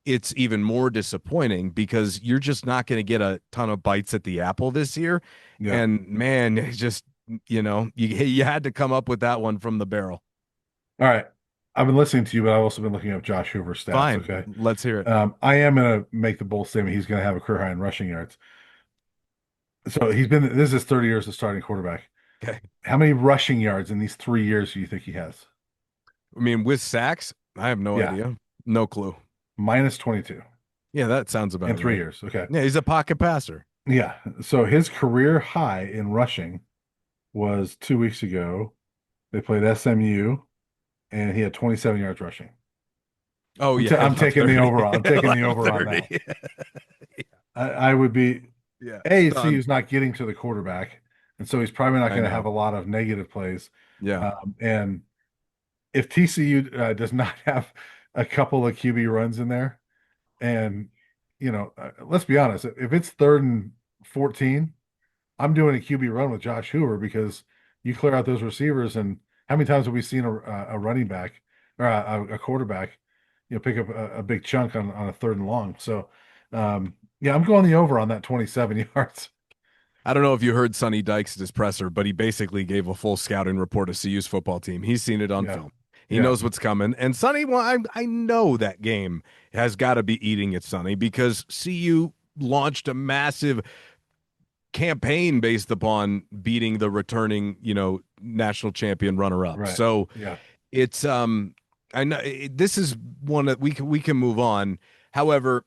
Speaker 2: it's even more disappointing because you're just not going to get a ton of bites at the apple this year.
Speaker 1: Yeah.
Speaker 2: And man, it's just, you had to come up with that one from the barrel.
Speaker 1: All right. I've been listening to you, but I've also been looking up Josh Hoover's stats.
Speaker 2: Fine.
Speaker 1: Okay.
Speaker 2: Let's hear it.
Speaker 1: I am going to make the bold statement he's going to have a career high in rushing yards. So this is his 30 years of starting quarterback.
Speaker 2: Okay.
Speaker 1: How many rushing yards in these 3 years do you think he has?
Speaker 2: I mean, with sacks, I have no
Speaker 1: Yeah.
Speaker 2: idea. No clue.
Speaker 1: Minus 22
Speaker 2: Yeah, that sounds
Speaker 1: in
Speaker 2: about
Speaker 1: three
Speaker 2: right.
Speaker 1: years. Okay.
Speaker 2: Yeah, he's a pocket passer.
Speaker 1: Yeah. So his career high in rushing was 2 weeks ago. They played SMU and he had 27 yards rushing.
Speaker 2: Oh yeah,
Speaker 1: I'm
Speaker 2: about
Speaker 1: taking the
Speaker 2: 30.
Speaker 1: over on. I'm taking the
Speaker 2: About
Speaker 1: over on
Speaker 2: 30.
Speaker 1: that. I would be
Speaker 2: Yeah.
Speaker 1: AAC
Speaker 2: Done.
Speaker 1: is not getting to the quarterback, and so he's probably not
Speaker 2: I
Speaker 1: going to have
Speaker 2: know.
Speaker 1: a lot of negative plays.
Speaker 2: Yeah.
Speaker 1: And if TCU does not have a couple of QB runs in there, and let's be honest, if it's 3rd and 14, I'm doing a QB run with Josh Hoover because you clear out those receivers. And how many times have we seen a running back or a quarterback, pick up a big chunk on a 3rd and long? So, yeah, I'm going the over on that 27 yards.
Speaker 2: I don't know if you heard Sonny Dykes' presser, but he basically gave a full scouting report of CU's football team. He's seen it on
Speaker 1: Yeah,
Speaker 2: film. He
Speaker 1: yeah,
Speaker 2: knows what's coming. And Sonny, well, I know that game has got to be eating at Sonny because CU launched a massive campaign based upon beating the returning, national champion runner up.
Speaker 1: right.
Speaker 2: So
Speaker 1: Yeah,
Speaker 2: it's I know this is one that we can move on. However,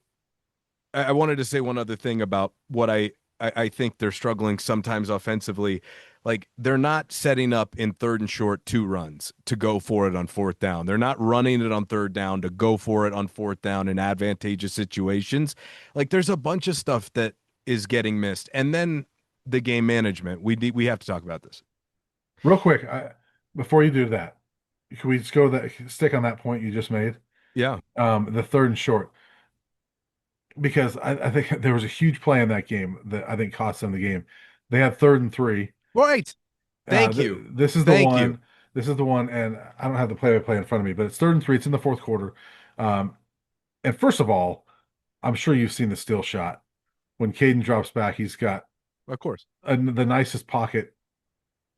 Speaker 2: I wanted to say one other thing about what I think they're struggling sometimes offensively. Like they're not setting up in third and short 2 runs to go for it on fourth down. They're not running it on third down to go for it on fourth down in advantageous situations. Like there's a bunch of stuff that is getting missed. And then the game management. We have to talk about this.
Speaker 1: real quick, before you do that, can we just go that stick on that point you just made?
Speaker 2: Yeah.
Speaker 1: The 3rd and short, because I think there was a huge play in that game that I think cost them the game. They had 3rd and 3.
Speaker 2: Right.
Speaker 1: Uh,
Speaker 2: Thank
Speaker 1: th
Speaker 2: you.
Speaker 1: this is the
Speaker 2: Thank you.
Speaker 1: one. This is the one, and I don't have the play-by-play in front of me, but it's 3rd and 3. It's in the fourth quarter. Um, and first of all, I'm sure you've seen the still shot. When Kaidon drops back, he's got
Speaker 2: Of course.
Speaker 1: the nicest pocket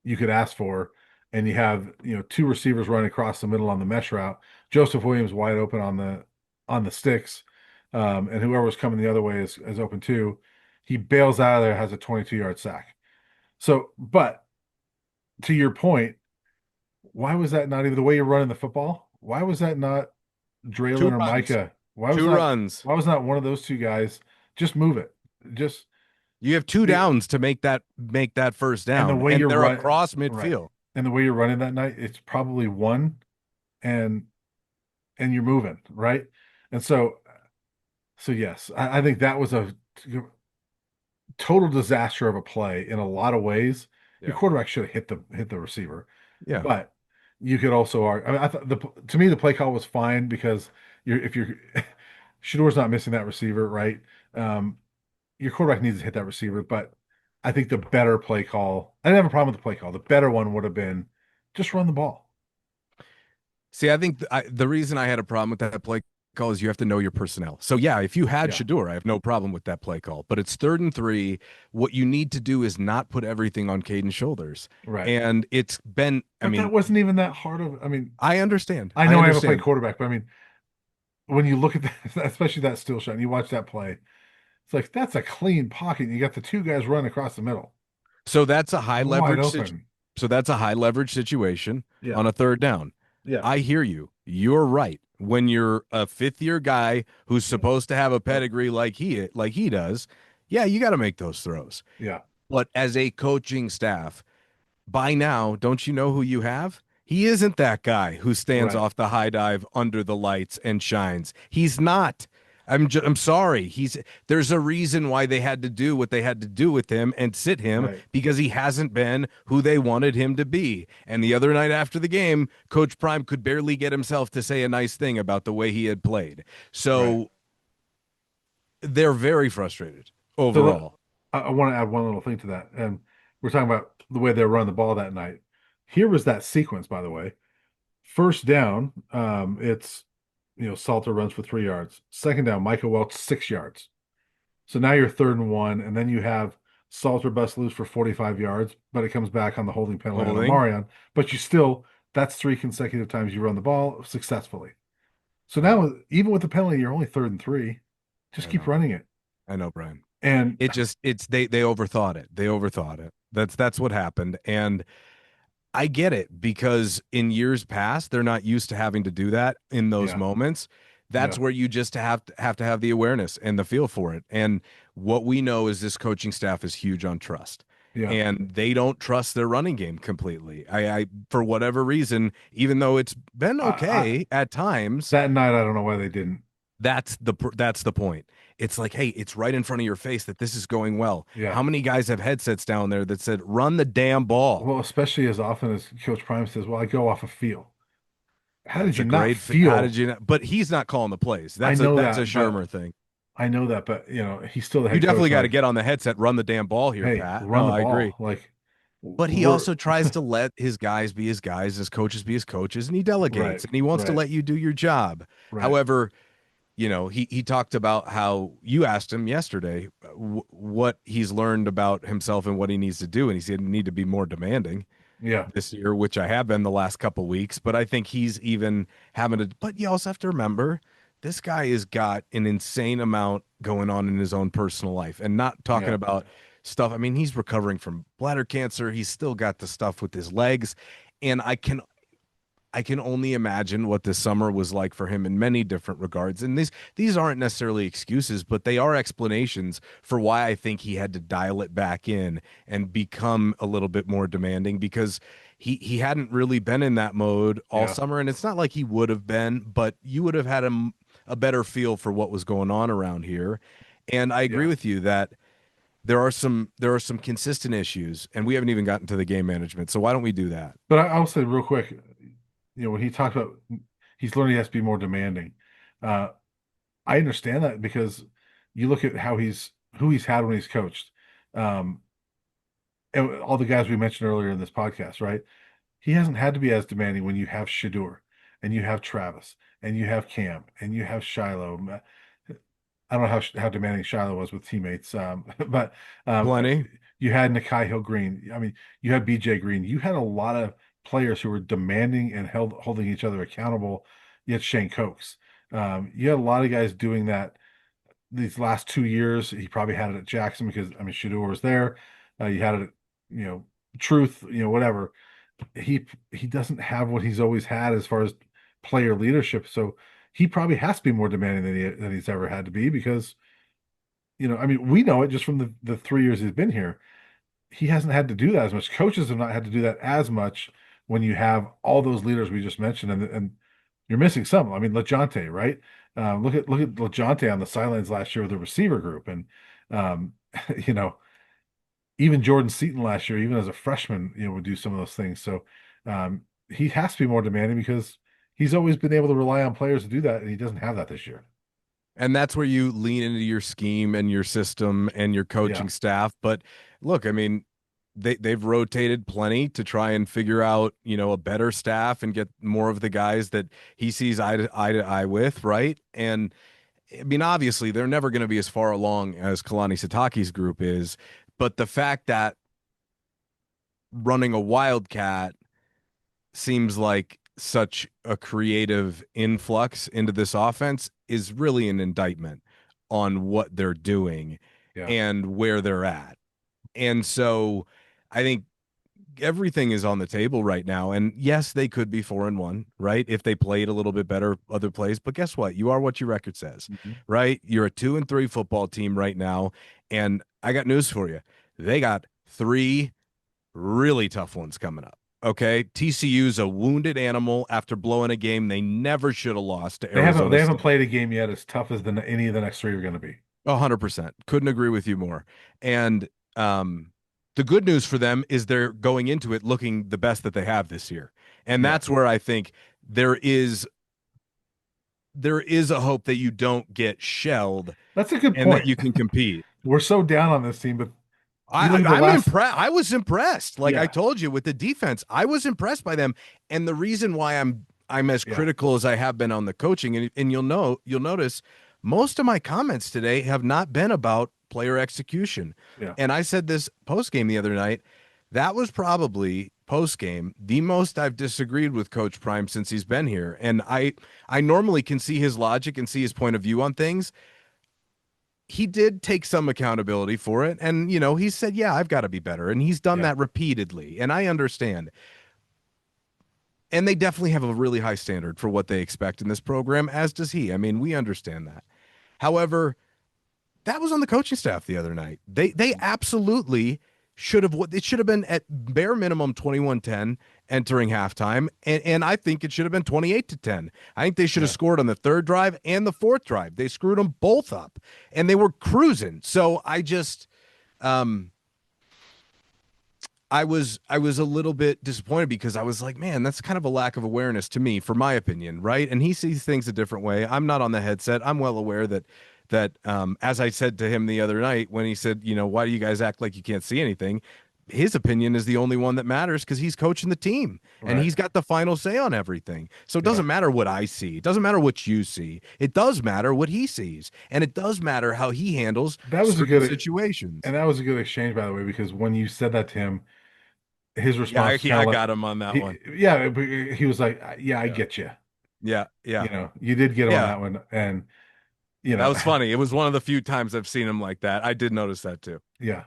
Speaker 1: you could ask for, and you have two receivers running across the middle on the mesh route. Joseph Williams wide open on the sticks, and whoever's coming the other way is open too. He bails out of there, has a 22-yard sack. So, but to your point, why was that not even the way you're running the football? Why was that not
Speaker 2: Two
Speaker 1: Draylon or
Speaker 2: runs.
Speaker 1: Micah? Why was
Speaker 2: Two
Speaker 1: not
Speaker 2: runs.
Speaker 1: why was not one of those two guys just move it? Just
Speaker 2: You have two
Speaker 1: it,
Speaker 2: downs to make that first
Speaker 1: and the
Speaker 2: down,
Speaker 1: way
Speaker 2: and
Speaker 1: you're
Speaker 2: they're
Speaker 1: run
Speaker 2: across
Speaker 1: right,
Speaker 2: midfield.
Speaker 1: and the way you're running that night, it's probably one, and you're moving right, and so yes, I think that was a total disaster of a play in a lot of ways. Your
Speaker 2: Yeah.
Speaker 1: quarterback should have hit the receiver,
Speaker 2: Yeah.
Speaker 1: but you could also argue. I mean, I thought to me the play call was fine because if you're Shadeur's not missing that receiver, right? Um, your quarterback needs to hit that receiver, but I think the better play call. I didn't have a problem with the play call. The better one would have been just run the ball.
Speaker 2: See, I think the reason I had a problem with that play call is you have to know your personnel. So yeah, if you had
Speaker 1: Yeah,
Speaker 2: Shedeur, I have no problem with that play call. But it's 3rd and 3. What you need to do is not put everything on Caden's shoulders.
Speaker 1: right.
Speaker 2: And it's been, I
Speaker 1: But that
Speaker 2: mean,
Speaker 1: wasn't even that hard of. I mean,
Speaker 2: I understand.
Speaker 1: I
Speaker 2: I
Speaker 1: know I haven't played
Speaker 2: understand.
Speaker 1: quarterback, but I mean, when you look at that, especially that still shot, and you watch that play, it's like that's a clean pocket. And you got the two guys running across the middle,
Speaker 2: So that's a high
Speaker 1: wide
Speaker 2: leverage
Speaker 1: open.
Speaker 2: so that's a high leverage situation
Speaker 1: Yeah,
Speaker 2: on a 3rd down.
Speaker 1: yeah,
Speaker 2: I hear you. You're right. When you're a 5th year guy who's
Speaker 1: yeah,
Speaker 2: supposed to have a pedigree like he does, yeah, you got to make those throws.
Speaker 1: yeah.
Speaker 2: But as a coaching staff, by now, don't you know who you have? He isn't that guy who stands
Speaker 1: Right,
Speaker 2: off the high dive under the lights and shines. He's not. I'm sorry. There's a reason why they had to do what they had to do with him and sit him
Speaker 1: right,
Speaker 2: because he hasn't been who they wanted him to be. And the other night after the game, Coach Prime could barely get himself to say a nice thing about the way he had played.
Speaker 1: right.
Speaker 2: So they're very frustrated
Speaker 1: So
Speaker 2: overall.
Speaker 1: I want to add one little thing to that, and we're talking about the way they run the ball that night. Here was that sequence, by the way. First down, it's Salter runs for 3 yards. Second down, Michael Welch 6 yards. So now you're 3rd and 1, and then you have Salter bust loose for 45 yards, but it comes back on the holding penalty on
Speaker 2: Holding.
Speaker 1: Omarion. But you still, that's 3 consecutive times you run the ball successfully. So
Speaker 2: Yeah,
Speaker 1: now, even with the penalty, you're only 3rd and 3. Just
Speaker 2: I
Speaker 1: keep
Speaker 2: know.
Speaker 1: running it.
Speaker 2: I know, Brian.
Speaker 1: And
Speaker 2: They overthought it. They overthought it. That's what happened. And I get it because in years past they're not used to having to do that in those
Speaker 1: yeah,
Speaker 2: moments. That's
Speaker 1: yeah,
Speaker 2: where you just have the awareness and the feel for it. And what we know is this coaching staff is huge on trust.
Speaker 1: yeah.
Speaker 2: And they don't trust their running game completely. I for whatever reason, even though it's been
Speaker 1: I
Speaker 2: okay at times,
Speaker 1: that night I don't know why they didn't.
Speaker 2: that's the point. It's like, hey, it's right in front of your face that this is going well.
Speaker 1: Yeah.
Speaker 2: How many guys have headsets down there that said, "Run the damn ball"?
Speaker 1: Well, especially as often as Coach Prime says, "Well, I go off a feel." How did
Speaker 2: That's
Speaker 1: you
Speaker 2: a
Speaker 1: not
Speaker 2: great. How did
Speaker 1: feel?
Speaker 2: you not? But he's not calling the plays.
Speaker 1: I
Speaker 2: That's a
Speaker 1: know
Speaker 2: that's a
Speaker 1: that, but
Speaker 2: Shermer thing.
Speaker 1: he's still the
Speaker 2: You
Speaker 1: head
Speaker 2: definitely
Speaker 1: coach.
Speaker 2: got to
Speaker 1: Like,
Speaker 2: get on the headset, run the damn ball here,
Speaker 1: hey,
Speaker 2: Pat.
Speaker 1: run
Speaker 2: No,
Speaker 1: the
Speaker 2: I agree.
Speaker 1: ball. Like,
Speaker 2: But he
Speaker 1: we're
Speaker 2: also tries to let his guys be his guys, his coaches be his coaches, and he delegates
Speaker 1: right,
Speaker 2: and he wants to
Speaker 1: right,
Speaker 2: let you do your job.
Speaker 1: right.
Speaker 2: However, he talked about how you asked him yesterday what he's learned about himself and what he needs to do, and he said he need to be more demanding
Speaker 1: Yeah,
Speaker 2: this year, which I have been the last couple weeks. But I think he's even having to. But you also have to remember, this guy has got an insane amount going on in his own personal life, and not talking
Speaker 1: yeah,
Speaker 2: about stuff. I mean, he's recovering from bladder cancer. He's still got the stuff with his legs, and I can only imagine what this summer was like for him in many different regards. And these aren't necessarily excuses, but they are explanations for why I think he had to dial it back in and become a little bit more demanding because he hadn't really been in that mode all
Speaker 1: yeah,
Speaker 2: summer. And it's not like he would have been, but you would have had a better feel for what was going on around here. And I agree
Speaker 1: yeah.
Speaker 2: with you that there are some consistent issues, and we haven't even gotten to the game management. So why don't we do that?
Speaker 1: But I'll say real quick, when he talks about he's learning he has to be more demanding. Uh, I understand that because you look at who he's had when he's coached. Um, and all the guys we mentioned earlier in this podcast, right? He hasn't had to be as demanding when you have Shedeur and you have Travis and you have Cam and you have Shiloh. I don't know how demanding Shiloh was with teammates, but um,
Speaker 2: Plenty.
Speaker 1: you had Nikai Hill Green. I mean, you had BJ Green. You had a lot of players who were demanding and holding each other accountable. You had Shane Cokes. You had a lot of guys doing that these last 2 years. He probably had it at Jackson because I mean Shedeur was there. You had it, at, you know, Truth, whatever. He doesn't have what he's always had as far as player leadership. So he probably has to be more demanding than he's ever had to be because I mean we know it just from the 3 years he's been here. He hasn't had to do that as much. Coaches have not had to do that as much when you have all those leaders we just mentioned, and you're missing some. I mean, LeJohntay, right? Look at LeJohntay on the sidelines last year with the receiver group, and um, you know, even Jordan Seaton last year, even as a freshman, would do some of those things. So he has to be more demanding because he's always been able to rely on players to do that, and he doesn't have that this year.
Speaker 2: And that's where you lean into your scheme and your system and your
Speaker 1: Yeah,
Speaker 2: coaching staff. But look, I mean, they've rotated plenty to try and figure out, a better staff and get more of the guys that he sees eye to eye with, right? And I mean, obviously, they're never going to be as far along as Kalani Sitake's group is, but the fact that running a Wildcat seems like such a creative influx into this offense is really an indictment on what they're doing
Speaker 1: yeah,
Speaker 2: and where they're at. And so I think everything is on the table right now. And yes, they could be 4-1, right? If they played a little bit better other plays. But guess what? You are what your record says,
Speaker 1: Mhm.
Speaker 2: right? You're a 2-3 football team right now. And I got news for you. They got three really tough ones coming up. Okay. TCU's a wounded animal after blowing a game they never should have lost to
Speaker 1: They haven't they
Speaker 2: Arizona
Speaker 1: haven't
Speaker 2: State.
Speaker 1: played a game yet as tough as any of the next three are going to be.
Speaker 2: 100%. Couldn't agree with you more. And the good news for them is they're going into it looking the best that they have this year. And
Speaker 1: Yeah,
Speaker 2: that's where I think there is a hope that you don't get shelled
Speaker 1: that's a good
Speaker 2: and that
Speaker 1: point.
Speaker 2: you can compete.
Speaker 1: We're so down on this team, but you
Speaker 2: I,
Speaker 1: look at the
Speaker 2: I'm
Speaker 1: last,
Speaker 2: impressed. I was impressed. Like I
Speaker 1: yeah,
Speaker 2: told you with the defense, I was impressed by them. And the reason why I'm as
Speaker 1: yeah,
Speaker 2: critical as I have been on the coaching, and you'll notice most of my comments today have not been about player execution.
Speaker 1: yeah,
Speaker 2: And I said this post game the other night. That was probably post game the most I've disagreed with Coach Prime since he's been here. And I normally can see his logic and see his point of view on things. He did take some accountability for it. And, he said, yeah, I've got to be better. And he's done
Speaker 1: yeah,
Speaker 2: that repeatedly. And I understand. And they definitely have a really high standard for what they expect in this program, as does he. I mean, we understand that. However, that was on the coaching staff the other night. They absolutely should have, it should have been at bare minimum 21-10 entering halftime. And I think it should have been 28-10. I think they should have
Speaker 1: yeah.
Speaker 2: scored on the third drive and the fourth drive. They screwed them both up and they were cruising. So um, I was a little bit disappointed because I was like, man, that's kind of a lack of awareness to me, for my opinion, right? And he sees things a different way. I'm not on the headset. I'm well aware that as I said to him the other night when he said, why do you guys act like you can't see anything? His opinion is the only one that matters because he's coaching the team and
Speaker 1: Right.
Speaker 2: he's got the final say on everything. So it
Speaker 1: Yeah.
Speaker 2: doesn't matter what I see. It doesn't matter what you see. It does matter what he sees. And it does matter how he handles
Speaker 1: That was a
Speaker 2: certain
Speaker 1: good
Speaker 2: situations.
Speaker 1: and that was a good exchange, by the way, because when you said that to him, his
Speaker 2: Yeah,
Speaker 1: response was kind
Speaker 2: I
Speaker 1: of like
Speaker 2: got him on that one.
Speaker 1: he was like, yeah, I
Speaker 2: Yeah.
Speaker 1: get you.
Speaker 2: Yeah. Yeah.
Speaker 1: You did get him on
Speaker 2: Yeah.
Speaker 1: that one, and
Speaker 2: That was funny. It was one of the few times I've seen him like that. I did notice that too.
Speaker 1: yeah,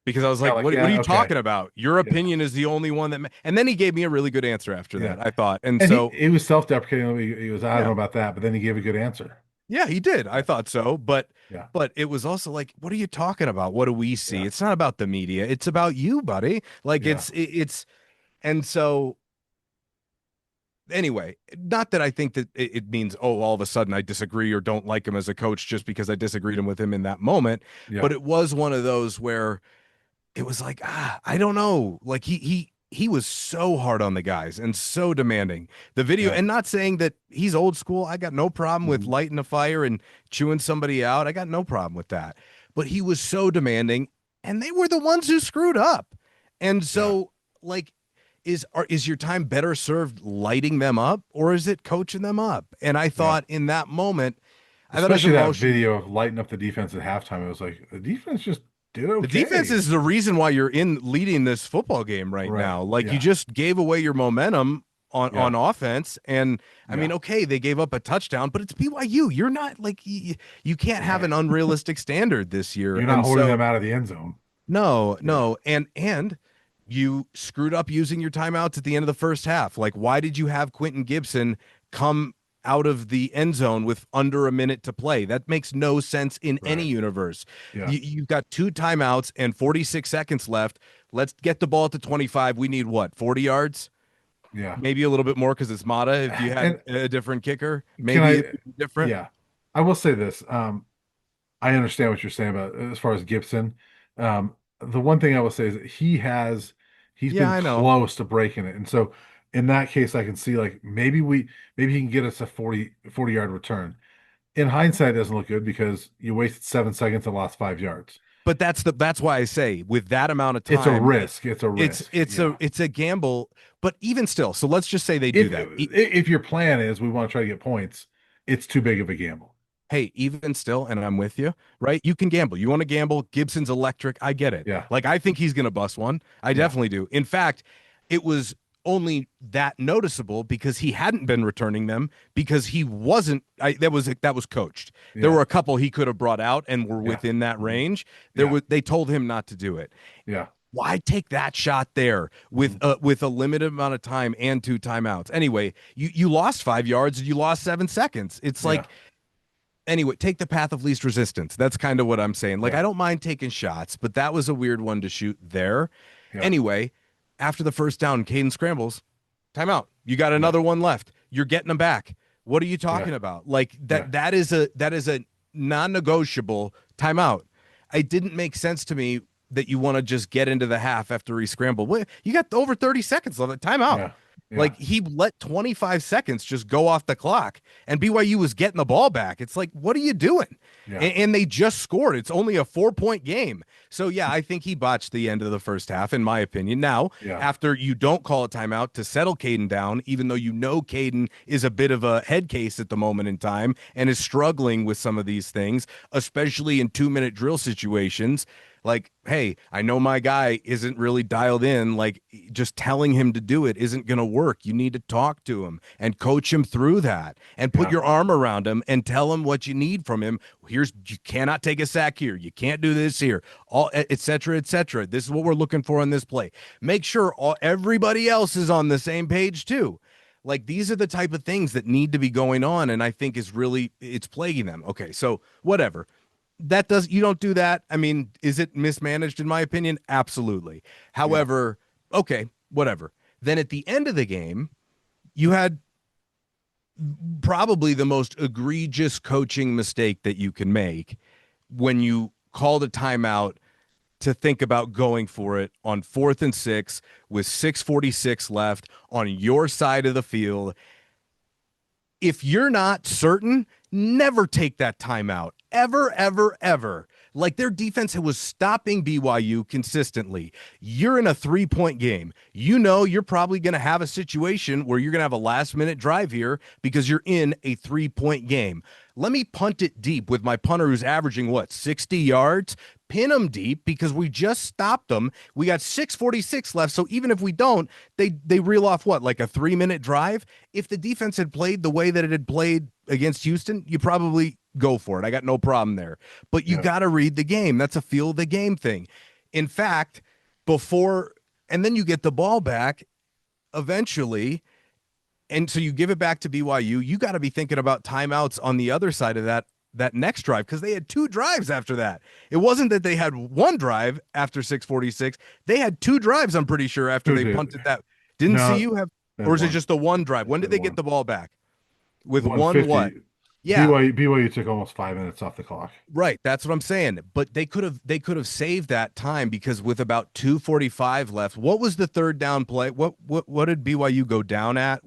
Speaker 2: Because I was
Speaker 1: kind
Speaker 2: like,
Speaker 1: of like,
Speaker 2: what are
Speaker 1: yeah,
Speaker 2: you
Speaker 1: okay,
Speaker 2: talking about? Your
Speaker 1: yeah,
Speaker 2: opinion is the only one that and then he gave me a really good answer after
Speaker 1: yeah.
Speaker 2: that, I thought. And
Speaker 1: And he
Speaker 2: so,
Speaker 1: he was self-deprecating. He was, I don't know
Speaker 2: yeah.
Speaker 1: about that, but then he gave a good answer.
Speaker 2: Yeah, he did. I
Speaker 1: Yeah,
Speaker 2: thought so, but
Speaker 1: yeah,
Speaker 2: it was also like, what are you talking about? What do we see?
Speaker 1: yeah,
Speaker 2: It's not about the media. It's about you, buddy. Like
Speaker 1: yeah,
Speaker 2: it's and so anyway, not that I think that it means, oh, all of a sudden I disagree or don't like him as a coach just because I disagreed with him in that moment,
Speaker 1: yeah,
Speaker 2: but it was one of those where it was like, I don't know. Like he was so hard on the guys and so demanding. The video,
Speaker 1: yeah.
Speaker 2: and not saying that he's old school. I got no problem with
Speaker 1: Mhm.
Speaker 2: lighting a fire and chewing somebody out. I got no problem with that. But he was so demanding, and they were the ones who screwed up. And
Speaker 1: Yeah,
Speaker 2: so, like, is your time better served lighting them up or is it coaching them up? And I
Speaker 1: yeah,
Speaker 2: thought in that moment, I thought his
Speaker 1: Especially that
Speaker 2: emotion.
Speaker 1: video of lighting up the defense at halftime. It was like the defense just did
Speaker 2: The defense
Speaker 1: okay.
Speaker 2: is the reason why you're in leading this football game right
Speaker 1: Right.
Speaker 2: now. Like you
Speaker 1: Yeah.
Speaker 2: just gave away your momentum on
Speaker 1: Yeah.
Speaker 2: offense, and I mean,
Speaker 1: Yeah.
Speaker 2: okay, they gave up a touchdown, but it's BYU. You're not like you can't have an unrealistic standard this year,
Speaker 1: You're not
Speaker 2: and
Speaker 1: holding them
Speaker 2: so
Speaker 1: out of the end zone.
Speaker 2: no,
Speaker 1: Yeah.
Speaker 2: no, and you screwed up using your timeouts at the end of the first half. Like, why did you have Quentin Gibson come out of the end zone with under a minute to play? That makes no sense in any
Speaker 1: Right.
Speaker 2: universe.
Speaker 1: Yeah.
Speaker 2: You've got two timeouts and 46 seconds left. Let's get the ball at the 25. We need what, 40 yards?
Speaker 1: Yeah.
Speaker 2: Maybe a little bit more because it's Mata. If you had
Speaker 1: And
Speaker 2: a different kicker,
Speaker 1: can
Speaker 2: maybe
Speaker 1: I,
Speaker 2: it'd be different.
Speaker 1: yeah, I will say this. I understand what you're saying about as far as Gibson. The one thing I will say is that he's
Speaker 2: Yeah,
Speaker 1: been
Speaker 2: I know.
Speaker 1: close to breaking it. And so in that case, I can see like maybe he can get us a 40 yard return. In hindsight, it doesn't look good because you wasted 7 seconds and lost 5 yards.
Speaker 2: But that's why I say with that amount of
Speaker 1: It's a
Speaker 2: time,
Speaker 1: risk. It's a risk. Yeah.
Speaker 2: it's a gamble. But even still, so let's just say they do
Speaker 1: If
Speaker 2: that.
Speaker 1: if your plan is we want to try to get points, it's too big of a gamble.
Speaker 2: Hey, even still, and I'm with you, right? You can gamble. You want to gamble? Gibson's electric. I get it.
Speaker 1: Yeah.
Speaker 2: Like I think he's going to bust one. I
Speaker 1: Yeah.
Speaker 2: definitely do. In fact, it was only that noticeable because he hadn't been returning them because he wasn't. That was coached. There
Speaker 1: Yeah.
Speaker 2: were a couple he could have brought out and were
Speaker 1: Yeah.
Speaker 2: within that
Speaker 1: Mhm.
Speaker 2: range.
Speaker 1: Yeah.
Speaker 2: They told him not to do it.
Speaker 1: Yeah.
Speaker 2: Why take that shot there
Speaker 1: Mhm.
Speaker 2: with a limited amount of time and two timeouts? Anyway, you lost 5 yards and you lost 7 seconds. It's
Speaker 1: Yeah.
Speaker 2: like anyway, take the path of least resistance. That's kind of what I'm saying. Like
Speaker 1: Yeah.
Speaker 2: I don't mind taking shots, but that was a weird one to shoot there.
Speaker 1: Yeah.
Speaker 2: Anyway, after the first down, Caden scrambles. Timeout. You got
Speaker 1: Yeah.
Speaker 2: another one left. You're getting them back. What are you
Speaker 1: Yeah.
Speaker 2: talking about? Like
Speaker 1: Yeah.
Speaker 2: that is a non-negotiable timeout. It didn't make sense to me that you want to just get into the half after he scrambled. You got over 30 seconds left. Timeout.
Speaker 1: Yeah. Yeah.
Speaker 2: Like he let 25 seconds just go off the clock and BYU was getting the ball back. It's like, what are you doing?
Speaker 1: Yeah.
Speaker 2: And they just scored. It's only a 4-point game. So, yeah, I think he botched the end of the first half, in my opinion. Now,
Speaker 1: Yeah.
Speaker 2: after you don't call a timeout to settle Caden down, even though you know Caden is a bit of a head case at the moment in time and is struggling with some of these things, especially in 2-minute drill situations. Like, hey, I know my guy isn't really dialed in. Like, just telling him to do it isn't going to work. You need to talk to him and coach him through that and put
Speaker 1: Yeah.
Speaker 2: your arm around him and tell him what you need from him. You cannot take a sack here. You can't do this here, all et cetera, et cetera. This is what we're looking for in this play. Make sure everybody else is on the same page too. Like these are the type of things that need to be going on. And I think it's plaguing them. Okay. So whatever you don't do that. I mean, is it mismanaged in my opinion? Absolutely.
Speaker 1: Yeah.
Speaker 2: However, okay, whatever. Then at the end of the game, you had probably the most egregious coaching mistake that you can make when you called a timeout to think about going for it on 4th and 6 with 6:46 left on your side of the field. If you're not certain, never take that timeout. Ever, ever, ever. Like their defense was stopping BYU consistently. You're in a 3-point game. You know you're probably going to have a situation where you're going to have a last-minute drive here because you're in a 3-point game. Let me punt it deep with my punter who's averaging, 60 yards? Pin them deep because we just stopped them. We got 6:46 left, so even if we don't, they reel off like a 3-minute drive? If the defense had played the way that it had played against Houston, you probably go for it. I got no problem there. But you
Speaker 1: Yeah.
Speaker 2: got to read the game. That's a feel of the game thing. In fact, and then you get the ball back eventually, and so you give it back to BYU. You got to be thinking about timeouts on the other side of that next drive because they had 2 drives after that. It wasn't that they had 1 drive after 6:46. They had 2 drives, I'm pretty sure, after
Speaker 1: Who
Speaker 2: they
Speaker 1: did?
Speaker 2: punted that. Didn't
Speaker 1: No,
Speaker 2: CU have,
Speaker 1: they
Speaker 2: or
Speaker 1: had
Speaker 2: is it
Speaker 1: one.
Speaker 2: just the 1 drive? When
Speaker 1: They
Speaker 2: did
Speaker 1: had
Speaker 2: they get
Speaker 1: one.
Speaker 2: the ball back? With one what?
Speaker 1: 150.
Speaker 2: Yeah,
Speaker 1: BYU took almost 5 minutes off the clock.
Speaker 2: right. That's what I'm saying. But they could have saved that time because with about 2:45 left, what was the third down play? What did BYU go down at?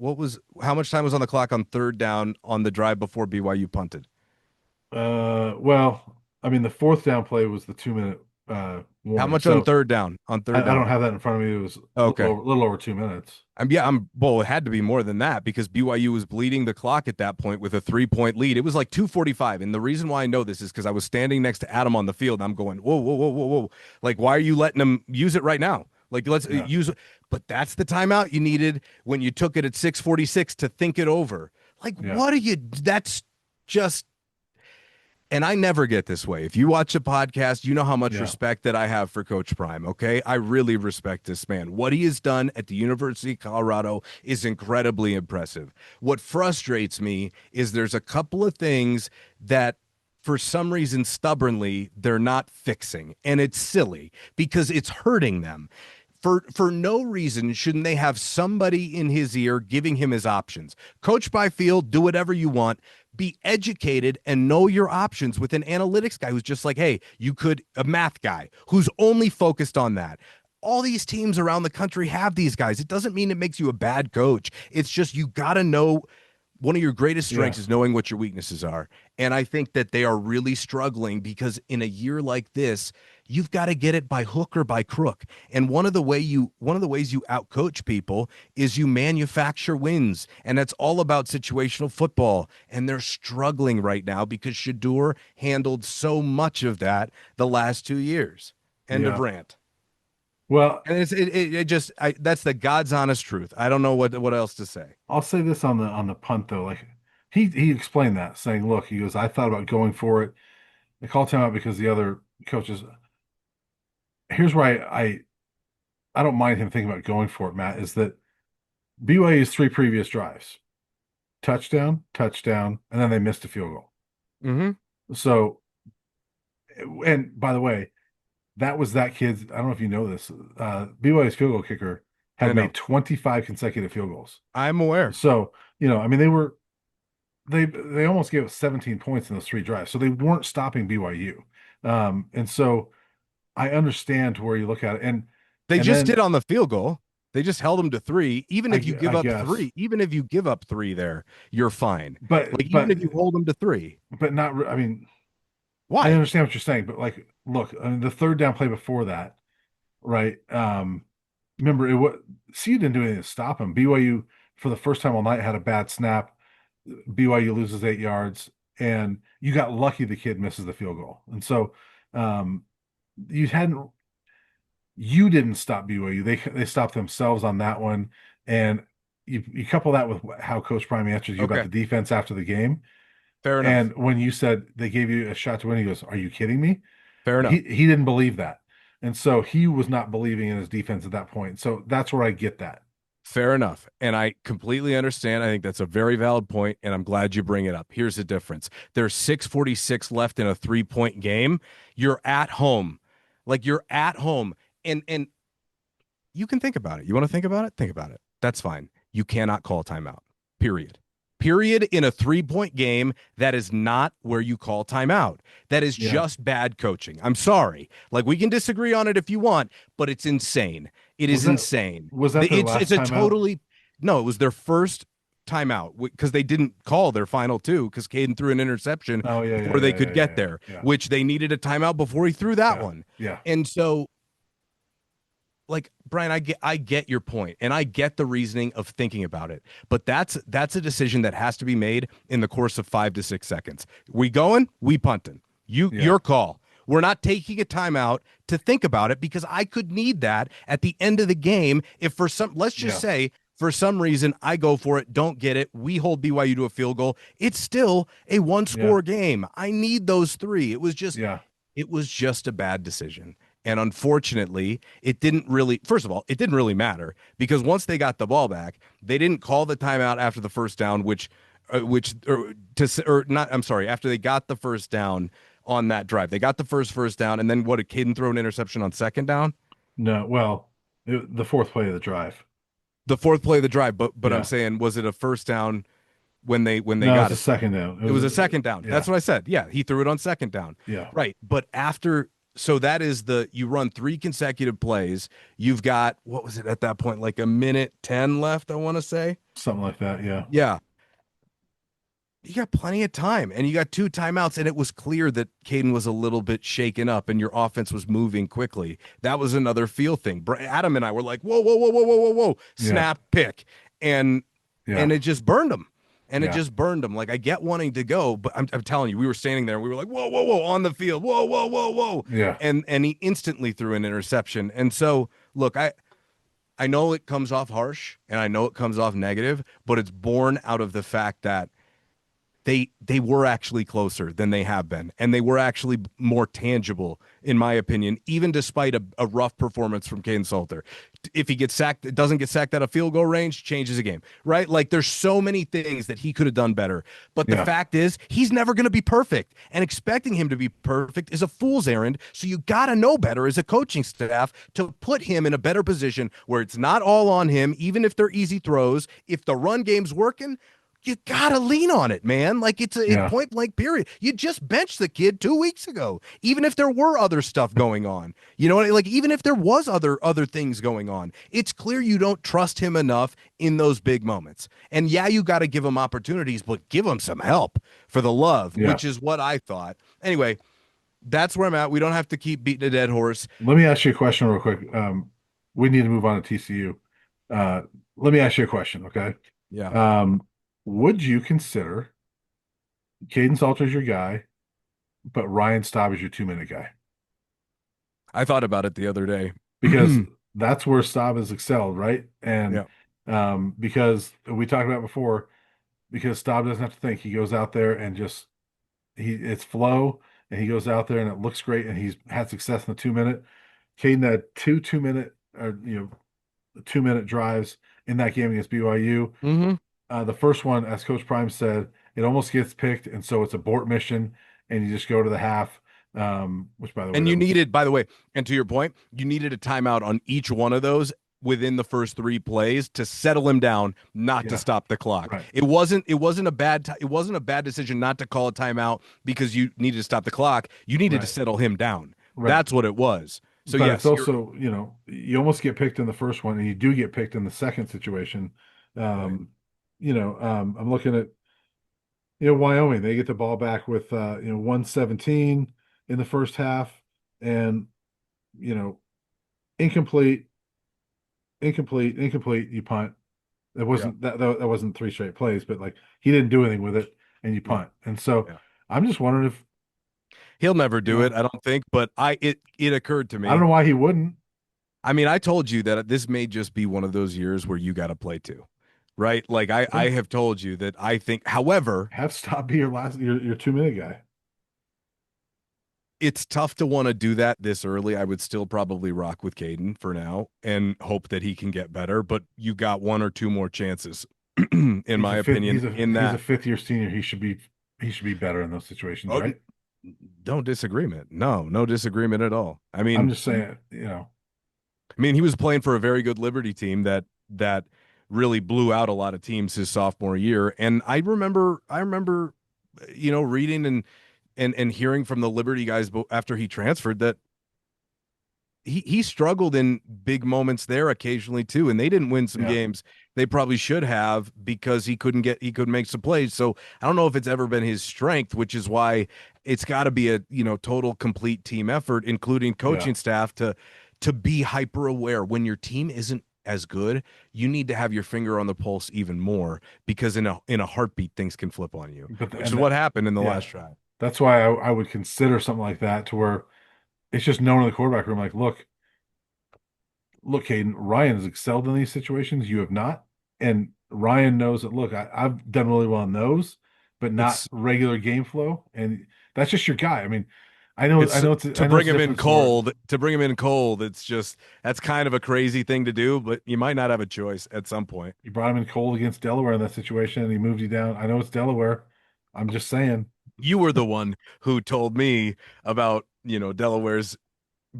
Speaker 2: How much time was on the clock on third down on the drive before BYU punted?
Speaker 1: Well, I mean, the fourth down play was the 2 minute.
Speaker 2: How
Speaker 1: warning.
Speaker 2: much on
Speaker 1: So
Speaker 2: third down? On third
Speaker 1: I don't
Speaker 2: down.
Speaker 1: have that in front of me. It was
Speaker 2: Okay.
Speaker 1: a little over 2 minutes.
Speaker 2: Yeah, well, it had to be more than that because BYU was bleeding the clock at that point with a 3-point lead. It was like 2:45. And the reason why I know this is because I was standing next to Adam on the field. And I'm going, whoa, whoa, whoa, whoa, whoa. Like, why are you letting him use it right now? Like, let's
Speaker 1: Yeah,
Speaker 2: use it. But that's the timeout you needed when you took it at 6:46 to think it over. Like,
Speaker 1: yeah,
Speaker 2: what are you? That's just, and I never get this way. If you watch a podcast, you know how much
Speaker 1: yeah,
Speaker 2: respect that I have for Coach Prime, okay? I really respect this man. What he has done at the University of Colorado is incredibly impressive. What frustrates me is there's a couple of things that for some reason stubbornly they're not fixing, and it's silly because it's hurting them. For no reason shouldn't they have somebody in his ear giving him his options. Coach by field, do whatever you want, be educated and know your options with an analytics guy who's just like, hey, you could, a math guy who's only focused on that. All these teams around the country have these guys. It doesn't mean it makes you a bad coach. It's just you got to know one of your greatest
Speaker 1: yeah,
Speaker 2: strengths is knowing what your weaknesses are. And I think that they are really struggling because in a year like this, you've got to get it by hook or by crook. And one of the ways you outcoach people is you manufacture wins. And that's all about situational football. And they're struggling right now because Shedeur handled so much of that the last 2 years. End of
Speaker 1: yeah.
Speaker 2: rant.
Speaker 1: Well,
Speaker 2: And it just that's the God's honest truth. I don't know what else to say.
Speaker 1: I'll say this on the punt though. Like he explained that, saying, "Look, he goes, I thought about going for it. I called timeout because the other coaches." Here's why I don't mind him thinking about going for it, Matt, is that BYU's three previous drives, touchdown, touchdown, and then they missed a field goal.
Speaker 2: Mm-hmm.
Speaker 1: So, and by the way, that was that kid's, I don't know if you know this, BYU's field goal kicker
Speaker 2: I
Speaker 1: had
Speaker 2: know.
Speaker 1: made 25 consecutive field goals.
Speaker 2: I'm aware.
Speaker 1: So, I mean, they almost gave us 17 points in those three drives. So they weren't stopping BYU. And so I understand where you look at it.
Speaker 2: They
Speaker 1: And
Speaker 2: just
Speaker 1: then
Speaker 2: did on the field goal. They just held them to three. Even if you give
Speaker 1: I
Speaker 2: up
Speaker 1: guess,
Speaker 2: three, even if you give up three there, you're fine. Like even
Speaker 1: but
Speaker 2: if you hold them to three.
Speaker 1: not, I mean, I
Speaker 2: Why?
Speaker 1: understand what you're saying, but like, look, I mean, the third down play before that, right? Remember it was CU didn't do anything to stop him. BYU for the first time all night had a bad snap. BYU loses 8 yards, and you got lucky the kid misses the field goal. And so um, you hadn't you didn't stop BYU. They stopped themselves on that one. And you couple that with how Coach Prime answers you about
Speaker 2: Okay.
Speaker 1: the defense after the game.
Speaker 2: Fair enough.
Speaker 1: And when you said they gave you a shot to win, he goes, "Are you kidding me?"
Speaker 2: Fair enough.
Speaker 1: He didn't believe that. And so he was not believing in his defense at that point. So that's where I get that.
Speaker 2: Fair enough. And I completely understand. I think that's a very valid point, and I'm glad you bring it up. Here's the difference. There's 6:46 left in a 3-point game. You're at home. Like you're at home. And you can think about it. You want to think about it? Think about it. That's fine. You cannot call timeout. Period. Period. In a 3-point game, that is not where you call timeout. That is
Speaker 1: Yeah.
Speaker 2: just bad coaching. I'm sorry. Like we can disagree on it if you want, but it's insane. It
Speaker 1: Was
Speaker 2: is
Speaker 1: that
Speaker 2: insane.
Speaker 1: was that their
Speaker 2: It's
Speaker 1: last
Speaker 2: a
Speaker 1: timeout?
Speaker 2: totally no. It was their first timeout because they didn't call their final two because Caden threw an interception
Speaker 1: Oh yeah, yeah,
Speaker 2: before they
Speaker 1: yeah,
Speaker 2: could
Speaker 1: yeah,
Speaker 2: get
Speaker 1: yeah,
Speaker 2: there,
Speaker 1: yeah,
Speaker 2: which they needed a timeout before he threw that
Speaker 1: yeah,
Speaker 2: one.
Speaker 1: yeah,
Speaker 2: And so like Brian, I get your point and I get the reasoning of thinking about it, but that's a decision that has to be made in the course of 5 to 6 seconds. We going, we punting.
Speaker 1: yeah,
Speaker 2: Your call. We're not taking a timeout to think about it because I could need that at the end of the game if for some let's just
Speaker 1: yeah,
Speaker 2: say for some reason I go for it, don't get it, we hold BYU to a field goal. It's still a one
Speaker 1: yeah,
Speaker 2: score game. I need those three.
Speaker 1: yeah,
Speaker 2: It was just a bad decision. And unfortunately, it didn't really, first of all, it didn't really matter because once they got the ball back, they didn't call the timeout after the first down, or not, I'm sorry, after they got the first down on that drive. They got the first down. And then what did Caden throw an interception on second down?
Speaker 1: no, well, the fourth play of the drive.
Speaker 2: The fourth play of the drive. But I'm
Speaker 1: Yeah.
Speaker 2: saying, was it a first down when they
Speaker 1: No, it's
Speaker 2: got
Speaker 1: a
Speaker 2: it?
Speaker 1: second down.
Speaker 2: It was a second down.
Speaker 1: Yeah,
Speaker 2: That's what I said. Yeah, he threw it on second down.
Speaker 1: yeah,
Speaker 2: Right. But after, so that is you run 3 consecutive plays. You've got, what was it at that point? Like a minute 10 left, I want to say.
Speaker 1: something like that. Yeah,
Speaker 2: Yeah. you got plenty of time and you got two timeouts, and it was clear that Kaidon was a little bit shaken up and your offense was moving quickly. That was another feel thing. Adam and I were like, whoa, whoa, whoa, whoa, whoa, whoa, whoa,
Speaker 1: Yeah,
Speaker 2: snap, pick. And
Speaker 1: yeah,
Speaker 2: it just burned him. And it
Speaker 1: yeah,
Speaker 2: just burned him. Like, I get wanting to go, but I'm telling you, we were standing there and we were like, whoa, whoa, whoa, on the field, whoa, whoa, whoa, whoa.
Speaker 1: yeah,
Speaker 2: And he instantly threw an interception. And so, look, I know it comes off harsh and I know it comes off negative, but it's born out of the fact that they were actually closer than they have been, and they were actually more tangible, in my opinion, even despite a rough performance from Kaidon Salter. If he gets sacked, it doesn't get sacked out of field goal range, changes the game, right? Like, there's so many things that he could have done better. But the
Speaker 1: yeah,
Speaker 2: fact is, he's never going to be perfect, and expecting him to be perfect is a fool's errand. So you got to know better as a coaching staff to put him in a better position where it's not all on him, even if they're easy throws. If the run game's working, you gotta lean on it, man. Like, it's a
Speaker 1: yeah,
Speaker 2: point blank period. You just benched the kid 2 weeks ago, even if there were other stuff going on. You know, like, even if there was other things going on, it's clear you don't trust him enough in those big moments. And yeah, you got to give him opportunities, but give him some help for the love,
Speaker 1: yeah.
Speaker 2: which is what I thought. Anyway, that's where I'm at. We don't have to keep beating a dead horse.
Speaker 1: Let me ask you a question real quick. We need to move on to TCU. Uh, let me ask you a question, okay?
Speaker 2: Yeah,
Speaker 1: Um, would you consider Caden Salter's your guy, but Ryan Staub is your 2 minute guy?
Speaker 2: I thought about it the other day.
Speaker 1: Because that's where Staub has excelled, right? And
Speaker 2: Yeah.
Speaker 1: because we talked about before, because Staub doesn't have to think. He goes out there and just it's flow, and he goes out there and it looks great, and he's had success in the 2 minute. Caden had two 2 minute or 2 minute drives in that game against BYU.
Speaker 2: Mm-hmm.
Speaker 1: The first one, as Coach Prime said, it almost gets picked, and so it's abort mission, and you just go to the half. Which, by the way,
Speaker 2: And
Speaker 1: that
Speaker 2: you
Speaker 1: was
Speaker 2: needed, by the way, and to your point, you needed a timeout on each one of those within the first three plays to settle him down, not to
Speaker 1: yeah,
Speaker 2: stop the clock.
Speaker 1: right,
Speaker 2: It wasn't a bad decision not to call a timeout because you needed to stop the clock. You needed to
Speaker 1: right,
Speaker 2: settle him down.
Speaker 1: right.
Speaker 2: That's what it was. So
Speaker 1: But it's
Speaker 2: yes, you're
Speaker 1: also, you almost get picked in the first one, and you do get picked in the second situation.
Speaker 2: right.
Speaker 1: Um, I'm looking at, Wyoming. They get the ball back with 117 in the first half, and you know, incomplete, incomplete, incomplete. You punt. It
Speaker 2: Yeah.
Speaker 1: wasn't that wasn't three straight plays, but like he didn't do anything with it, and you
Speaker 2: No.
Speaker 1: punt. And so
Speaker 2: Yeah.
Speaker 1: I'm just wondering if
Speaker 2: He'll never
Speaker 1: you
Speaker 2: do it,
Speaker 1: know,
Speaker 2: I don't think, but it occurred to
Speaker 1: I don't
Speaker 2: me.
Speaker 1: know why he wouldn't.
Speaker 2: I mean, I told you that this may just be one of those years where you got to play too. Right? Like, I
Speaker 1: Yeah,
Speaker 2: have told you that I think, however,
Speaker 1: have Stop be your 2 minute guy.
Speaker 2: it's tough to want to do that this early. I would still probably rock with Caden for now and hope that he can get better, but you got one or two more chances, in
Speaker 1: He's
Speaker 2: my
Speaker 1: a fifth.
Speaker 2: opinion, in
Speaker 1: He's a
Speaker 2: that.
Speaker 1: fifth-year senior. He should be better in those situations,
Speaker 2: Oh,
Speaker 1: right?
Speaker 2: don't disagreement. No, no disagreement at all.
Speaker 1: I'm just saying.
Speaker 2: I mean, he was playing for a very good Liberty team that really blew out a lot of teams his sophomore year. And I remember, reading and hearing from the Liberty guys after he transferred that he struggled in big moments there occasionally too, and they didn't win some
Speaker 1: Yeah,
Speaker 2: games they probably should have because he couldn't make some plays. So I don't know if it's ever been his strength, which is why it's got to be a total complete team effort, including
Speaker 1: yeah.
Speaker 2: coaching staff, to be hyper aware when your team isn't as good. You need to have your finger on the pulse even more because in a heartbeat things can flip on you,
Speaker 1: But
Speaker 2: which is what happened in the last
Speaker 1: yeah,
Speaker 2: drive.
Speaker 1: that's why I would consider something like that to where it's just known in the quarterback room. Like, look, Hayden, Ryan has excelled in these situations. You have not. And Ryan knows that, look, I've done really well in those, but not
Speaker 2: It's
Speaker 1: regular game flow. And that's just your guy. I mean,
Speaker 2: It's
Speaker 1: I
Speaker 2: to
Speaker 1: know
Speaker 2: bring
Speaker 1: it's a
Speaker 2: him in
Speaker 1: different sport.
Speaker 2: cold. To bring him in cold, it's just that's kind of a crazy thing to do, but you might not have a choice at some point.
Speaker 1: You brought him in cold against Delaware in that situation, and he moved you down. I know it's Delaware. I'm just saying.
Speaker 2: You were the one who told me about, Delaware's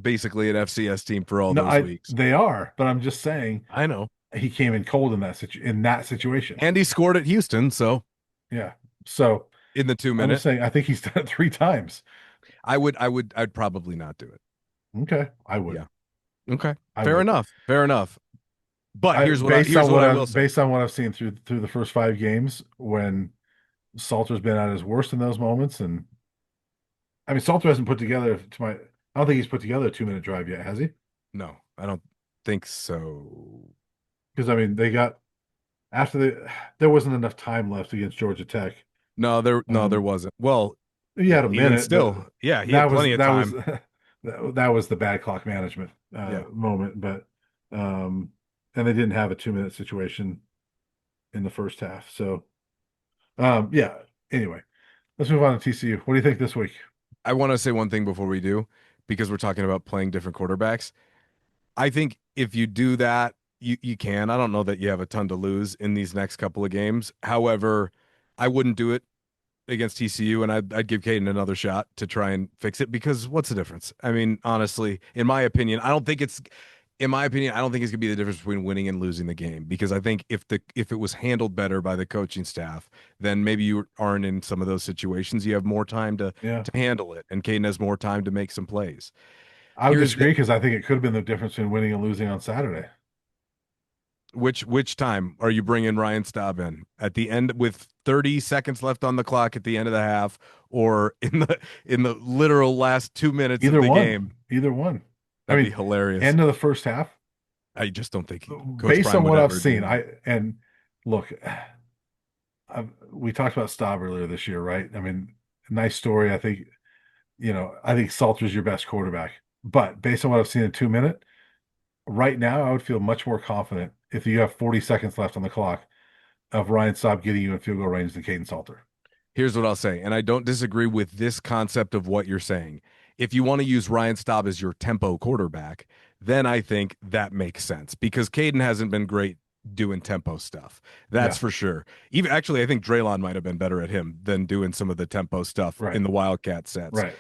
Speaker 2: basically an FCS team for all
Speaker 1: No,
Speaker 2: those
Speaker 1: I
Speaker 2: weeks.
Speaker 1: they are, but I'm just saying
Speaker 2: I know.
Speaker 1: he came in cold in that situation.
Speaker 2: And he scored at Houston, so
Speaker 1: Yeah. So
Speaker 2: in the two
Speaker 1: I'm just
Speaker 2: minute.
Speaker 1: saying I think he's done it 3 times.
Speaker 2: I'd probably not do it.
Speaker 1: Okay, I would.
Speaker 2: Yeah. Okay.
Speaker 1: I
Speaker 2: Fair
Speaker 1: would.
Speaker 2: enough. Fair enough. But
Speaker 1: I
Speaker 2: here's what I
Speaker 1: based
Speaker 2: here's
Speaker 1: on
Speaker 2: what
Speaker 1: what
Speaker 2: I will
Speaker 1: I've
Speaker 2: say.
Speaker 1: based on what I've seen through the first 5 games when Salter's been at his worst in those moments, and I mean Salter hasn't put together to my. I don't think he's put together a 2 minute drive yet, has he?
Speaker 2: No, I don't think so.
Speaker 1: Because I mean they got after there wasn't enough time left against Georgia Tech.
Speaker 2: No, there
Speaker 1: Um,
Speaker 2: wasn't. Well,
Speaker 1: he had a
Speaker 2: even
Speaker 1: minute, but
Speaker 2: still, yeah, he
Speaker 1: that
Speaker 2: had
Speaker 1: was
Speaker 2: plenty of
Speaker 1: that was
Speaker 2: time.
Speaker 1: that was the bad clock management
Speaker 2: Yeah.
Speaker 1: moment. But um, and they didn't have a 2 minute situation in the first half. So yeah. Anyway, let's move on to TCU. What do you think this week?
Speaker 2: I want to say one thing before we do, because we're talking about playing different quarterbacks. I think if you do that, you can. I don't know that you have a ton to lose in these next couple of games. However, I wouldn't do it against TCU, and I'd give Caden another shot to try and fix it because what's the difference? I mean, honestly, in my opinion, I don't think it's gonna be the difference between winning and losing the game because I think if it was handled better by the coaching staff, then maybe you aren't in some of those situations. You have more time
Speaker 1: Yeah,
Speaker 2: to handle it, and Caden has more time to make some plays.
Speaker 1: I would
Speaker 2: Here's the
Speaker 1: disagree because I think it could have been the difference between winning and losing on Saturday.
Speaker 2: which time are you bringing Ryan Staub in at the end with 30 seconds left on the clock at the end of the half, or in the literal last 2 minutes of
Speaker 1: Either
Speaker 2: the
Speaker 1: one,
Speaker 2: game?
Speaker 1: either one. I
Speaker 2: That'd be
Speaker 1: mean,
Speaker 2: hilarious.
Speaker 1: end of the first half.
Speaker 2: I just don't think Coach
Speaker 1: Based
Speaker 2: Prime
Speaker 1: on
Speaker 2: would
Speaker 1: what I've
Speaker 2: ever do
Speaker 1: seen,
Speaker 2: that.
Speaker 1: look, we talked about Staub earlier this year, right? I mean, nice story. I think Salter's your best quarterback, but based on what I've seen in 2 minute, right now, I would feel much more confident if you have 40 seconds left on the clock of Ryan Staub getting you in field goal range than Kaidon Salter.
Speaker 2: Here's what I'll say, and I don't disagree with this concept of what you're saying. If you want to use Ryan Staub as your tempo quarterback, then I think that makes sense because Caden hasn't been great doing tempo stuff. That's
Speaker 1: Yeah,
Speaker 2: for sure. Even actually, I think Draylon might have been better at him than doing some of the tempo stuff
Speaker 1: right,
Speaker 2: in the Wildcat sets.
Speaker 1: right.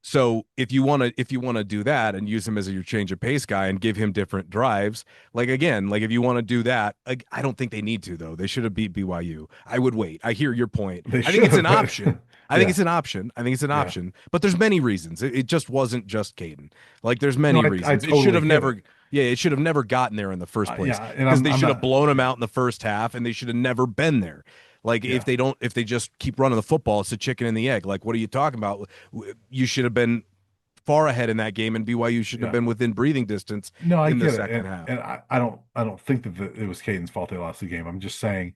Speaker 2: So if you want to do that and use him as your change of pace guy and give him different drives, like again, like if you want to do that, like, I don't think they need to though. They should have beat BYU. I would wait. I hear your point.
Speaker 1: They
Speaker 2: I think
Speaker 1: should
Speaker 2: it's an
Speaker 1: have, but
Speaker 2: option. I think
Speaker 1: yeah,
Speaker 2: it's an option. I think it's an
Speaker 1: yeah.
Speaker 2: option. But there's many reasons. It just wasn't just Caden. Like there's
Speaker 1: No,
Speaker 2: many
Speaker 1: I
Speaker 2: reasons. It should
Speaker 1: totally
Speaker 2: have
Speaker 1: get it.
Speaker 2: never. Yeah, it should have never gotten there in the first place
Speaker 1: Yeah, and
Speaker 2: because they
Speaker 1: I'm
Speaker 2: should have
Speaker 1: not.
Speaker 2: blown him
Speaker 1: Yeah,
Speaker 2: out in the first half, and they should have never been there. Like
Speaker 1: yeah,
Speaker 2: if they just keep running the football, it's a chicken and the egg. Like what are you talking about? You should have been far ahead in that game, and BYU shouldn't have
Speaker 1: yeah.
Speaker 2: been within breathing distance
Speaker 1: No, I
Speaker 2: in the
Speaker 1: get it,
Speaker 2: second
Speaker 1: and
Speaker 2: half.
Speaker 1: I don't think that it was Caden's fault they lost the game. I'm just saying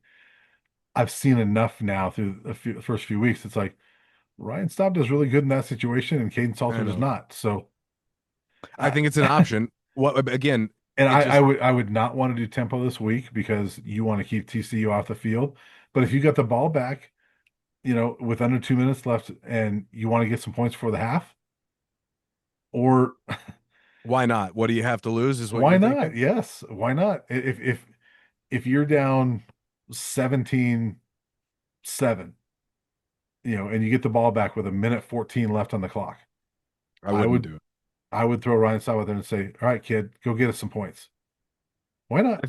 Speaker 1: I've seen enough now through the first few weeks. It's like Ryan Staub does really good in that situation, and Kaidon
Speaker 2: I
Speaker 1: Salter does
Speaker 2: know.
Speaker 1: not. So,
Speaker 2: I
Speaker 1: uh,
Speaker 2: think it's an option. What again?
Speaker 1: and
Speaker 2: It just
Speaker 1: I would not want to do tempo this week because you want to keep TCU off the field. But if you got the ball back, with under 2 minutes left, and you want to get some points for the half, or
Speaker 2: why not? What do you have to lose? Is what
Speaker 1: why
Speaker 2: you're thinking.
Speaker 1: not? Yes, why not? If you're down 17-7, and you get the ball back with a minute 14 left on the clock,
Speaker 2: I
Speaker 1: I
Speaker 2: wouldn't
Speaker 1: would
Speaker 2: do it.
Speaker 1: I would throw Ryan Saw there and say, "All right, kid, go get us some points." Why not?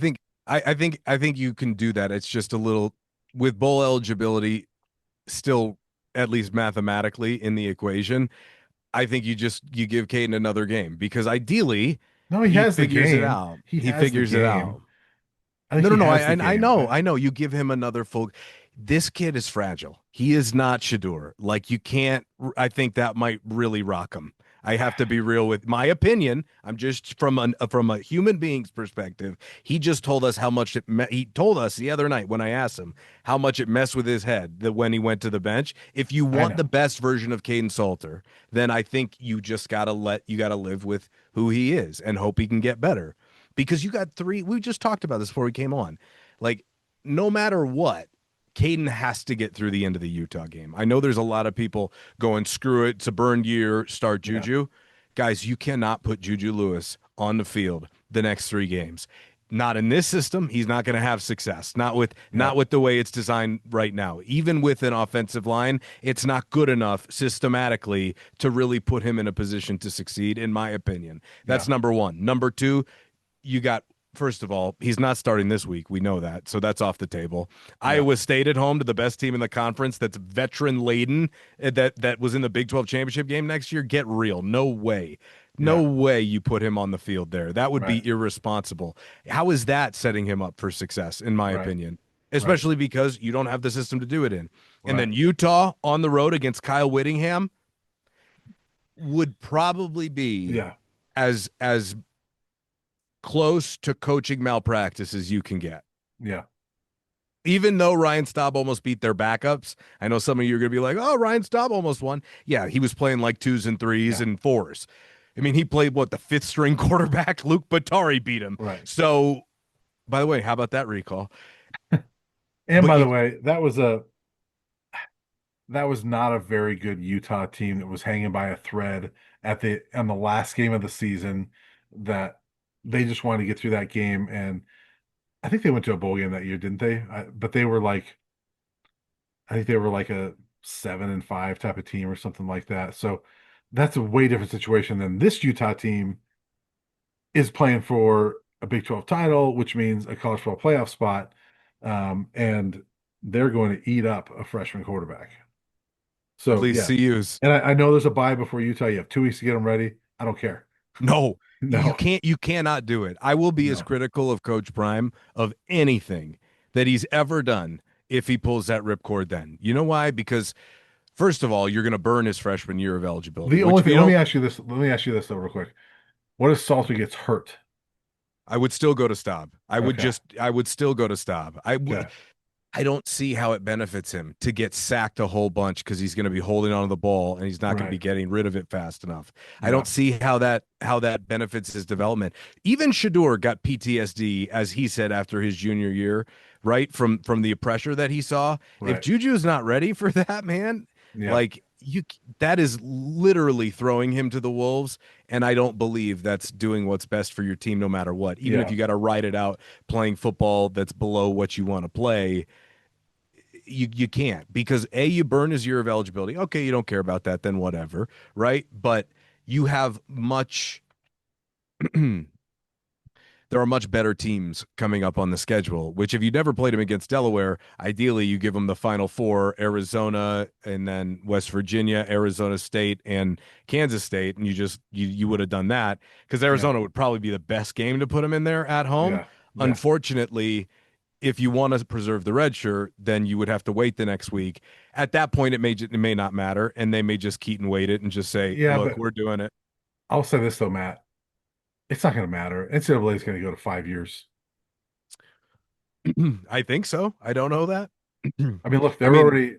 Speaker 2: I think you can do that. It's just a little with bowl eligibility still at least mathematically in the equation. I think you give Caden another game because ideally
Speaker 1: No, he
Speaker 2: he
Speaker 1: has the
Speaker 2: figures it
Speaker 1: game.
Speaker 2: out.
Speaker 1: He
Speaker 2: He
Speaker 1: has the
Speaker 2: figures it
Speaker 1: game.
Speaker 2: out.
Speaker 1: I think
Speaker 2: No,
Speaker 1: he
Speaker 2: no, no.
Speaker 1: has the
Speaker 2: I
Speaker 1: game.
Speaker 2: know, I know. You give him another full. This kid is fragile. He is not Shedeur. Like you can't. I think that might really rock him. I have to be real with my opinion. I'm just from a human being's perspective. He just told us how much he told us the other night when I asked him how much it messed with his head that when he went to the bench. If you
Speaker 1: I
Speaker 2: want the
Speaker 1: know.
Speaker 2: best version of Caden Salter, then I think you gotta live with who he is and hope he can get better because you got three. We just talked about this before we came on. Like, no matter what, Caden has to get through the end of the Utah game. I know there's a lot of people going, screw it, it's a burned year, start
Speaker 1: Yeah,
Speaker 2: JuJu. Guys, you cannot put JuJu Lewis on the field the next 3 games. Not in this system. He's not going to have success.
Speaker 1: yeah,
Speaker 2: Not with the way it's designed right now. Even with an offensive line, it's not good enough systematically to really put him in a position to succeed, in my opinion.
Speaker 1: yeah,
Speaker 2: That's number one. Number two, you got first of all, he's not starting this week. We know that. So that's off the table.
Speaker 1: yeah,
Speaker 2: Iowa State at home to the best team in the conference that's veteran laden that was in the Big 12 championship game next year. Get real. No way. No
Speaker 1: yeah.
Speaker 2: way you put him on the field there. That would
Speaker 1: Right,
Speaker 2: be irresponsible. How is that setting him up for success, in my
Speaker 1: right.
Speaker 2: opinion?
Speaker 1: Right.
Speaker 2: especially because you don't have the system to do it in. And
Speaker 1: Right.
Speaker 2: then Utah on the road against Kyle Whittingham would probably be
Speaker 1: Yeah.
Speaker 2: as close to coaching malpractice as you can get.
Speaker 1: Yeah.
Speaker 2: Even though Ryan Staub almost beat their backups, I know some of you are going to be like, "Oh, Ryan Staub almost won." Yeah, he was playing like twos and threes
Speaker 1: Yeah.
Speaker 2: and fours. I mean, he played what, the fifth string quarterback Luke Batari beat him.
Speaker 1: Right.
Speaker 2: So, by the way, how about that recall?
Speaker 1: And
Speaker 2: But
Speaker 1: by the
Speaker 2: you
Speaker 1: way, that was not a very good Utah team that was hanging by a thread at the on the last game of the season that they just wanted to get through that game. And I think they went to a bowl game that year, didn't they? But they were like, I think they were like a 7-5 type of team or something like that. So that's a way different situation than this Utah team is playing for a Big 12 title, which means a college football playoff spot. And they're going to eat up a freshman quarterback.
Speaker 2: at
Speaker 1: So
Speaker 2: least
Speaker 1: yeah,
Speaker 2: CU's.
Speaker 1: and I know there's a bye before Utah. You have 2 weeks to get them ready. I don't care.
Speaker 2: No, you
Speaker 1: No,
Speaker 2: can't. You cannot do it. I will be as
Speaker 1: no.
Speaker 2: critical of Coach Prime of anything that he's ever done if he pulls that ripcord. Then you know why? Because first of all, you're going to burn his freshman year of eligibility,
Speaker 1: The
Speaker 2: which
Speaker 1: only
Speaker 2: if
Speaker 1: thing,
Speaker 2: you
Speaker 1: let me
Speaker 2: don't,
Speaker 1: ask you this. Let me ask you this though, real quick. What if Salter gets hurt?
Speaker 2: I would still go to Staub.
Speaker 1: Okay,
Speaker 2: I would still go to Staub.
Speaker 1: okay,
Speaker 2: I don't see how it benefits him to get sacked a whole bunch because he's going to be holding on to the ball and he's not going to be
Speaker 1: right,
Speaker 2: getting rid of it fast enough. I
Speaker 1: yeah,
Speaker 2: don't see how that benefits his development. Even Shedeur got PTSD, as he said after his junior year, right from the pressure that he saw. If
Speaker 1: right,
Speaker 2: Juju's not ready for that, man,
Speaker 1: yeah,
Speaker 2: like you, that is literally throwing him to the wolves. And I don't believe that's doing what's best for your team, no matter what. Even if
Speaker 1: yeah,
Speaker 2: you got to ride it out playing football that's below what you want to play, you can't, because a, you burn his year of eligibility. Okay, you don't care about that, then whatever, right? But you have much there are much better teams coming up on the schedule, which if you never played them against Delaware, ideally you give them the final four: Arizona, and then West Virginia, Arizona State, and Kansas State, and you would have done that because
Speaker 1: yeah,
Speaker 2: Arizona would probably be the best game to put them in there at home.
Speaker 1: yeah, yeah,
Speaker 2: Unfortunately, if you want to preserve the red shirt, then you would have to wait the next week. At that point, it may not matter, and they may just Keaton wait it and just say,
Speaker 1: yeah.
Speaker 2: "Look,
Speaker 1: But
Speaker 2: we're doing it."
Speaker 1: I'll say this though, Matt. It's not going to matter. NCAA is going to go to 5 years.
Speaker 2: I think so. I don't know that.
Speaker 1: I mean, look,
Speaker 2: I
Speaker 1: they're
Speaker 2: mean,
Speaker 1: already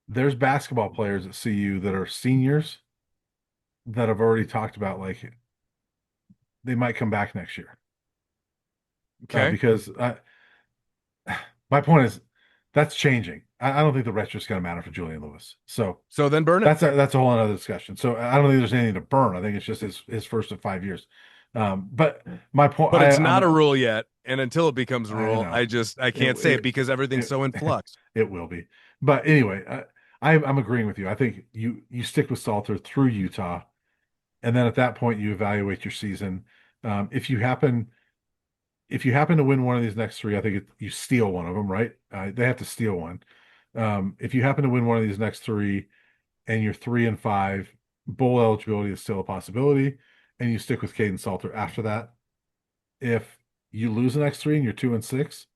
Speaker 1: there's basketball players at CU that are seniors that have already talked about like they might come back next year
Speaker 2: okay.
Speaker 1: because my point is that's changing. I don't think the retro is going to matter for Julian Lewis. So
Speaker 2: So then burn it.
Speaker 1: that's a whole other discussion. So I don't think there's anything to burn. I think it's just his first of 5 years. But my point,
Speaker 2: But it's
Speaker 1: I'm
Speaker 2: not a rule yet, and until it becomes a
Speaker 1: I
Speaker 2: rule,
Speaker 1: know
Speaker 2: I
Speaker 1: it
Speaker 2: can't say it
Speaker 1: it
Speaker 2: because everything's so in
Speaker 1: it,
Speaker 2: flux.
Speaker 1: it will be. But anyway, I'm agreeing with you. I think you stick with Salter through Utah, and then at that point you evaluate your season. Um, if you happen if you happen to win one of these next three, I think you steal one of them, right? They have to steal one. If you happen to win one of these next three and you're 3-5, bowl eligibility is still a possibility, and you stick with Kaidon Salter after that. If you lose the next three and you're 2-6,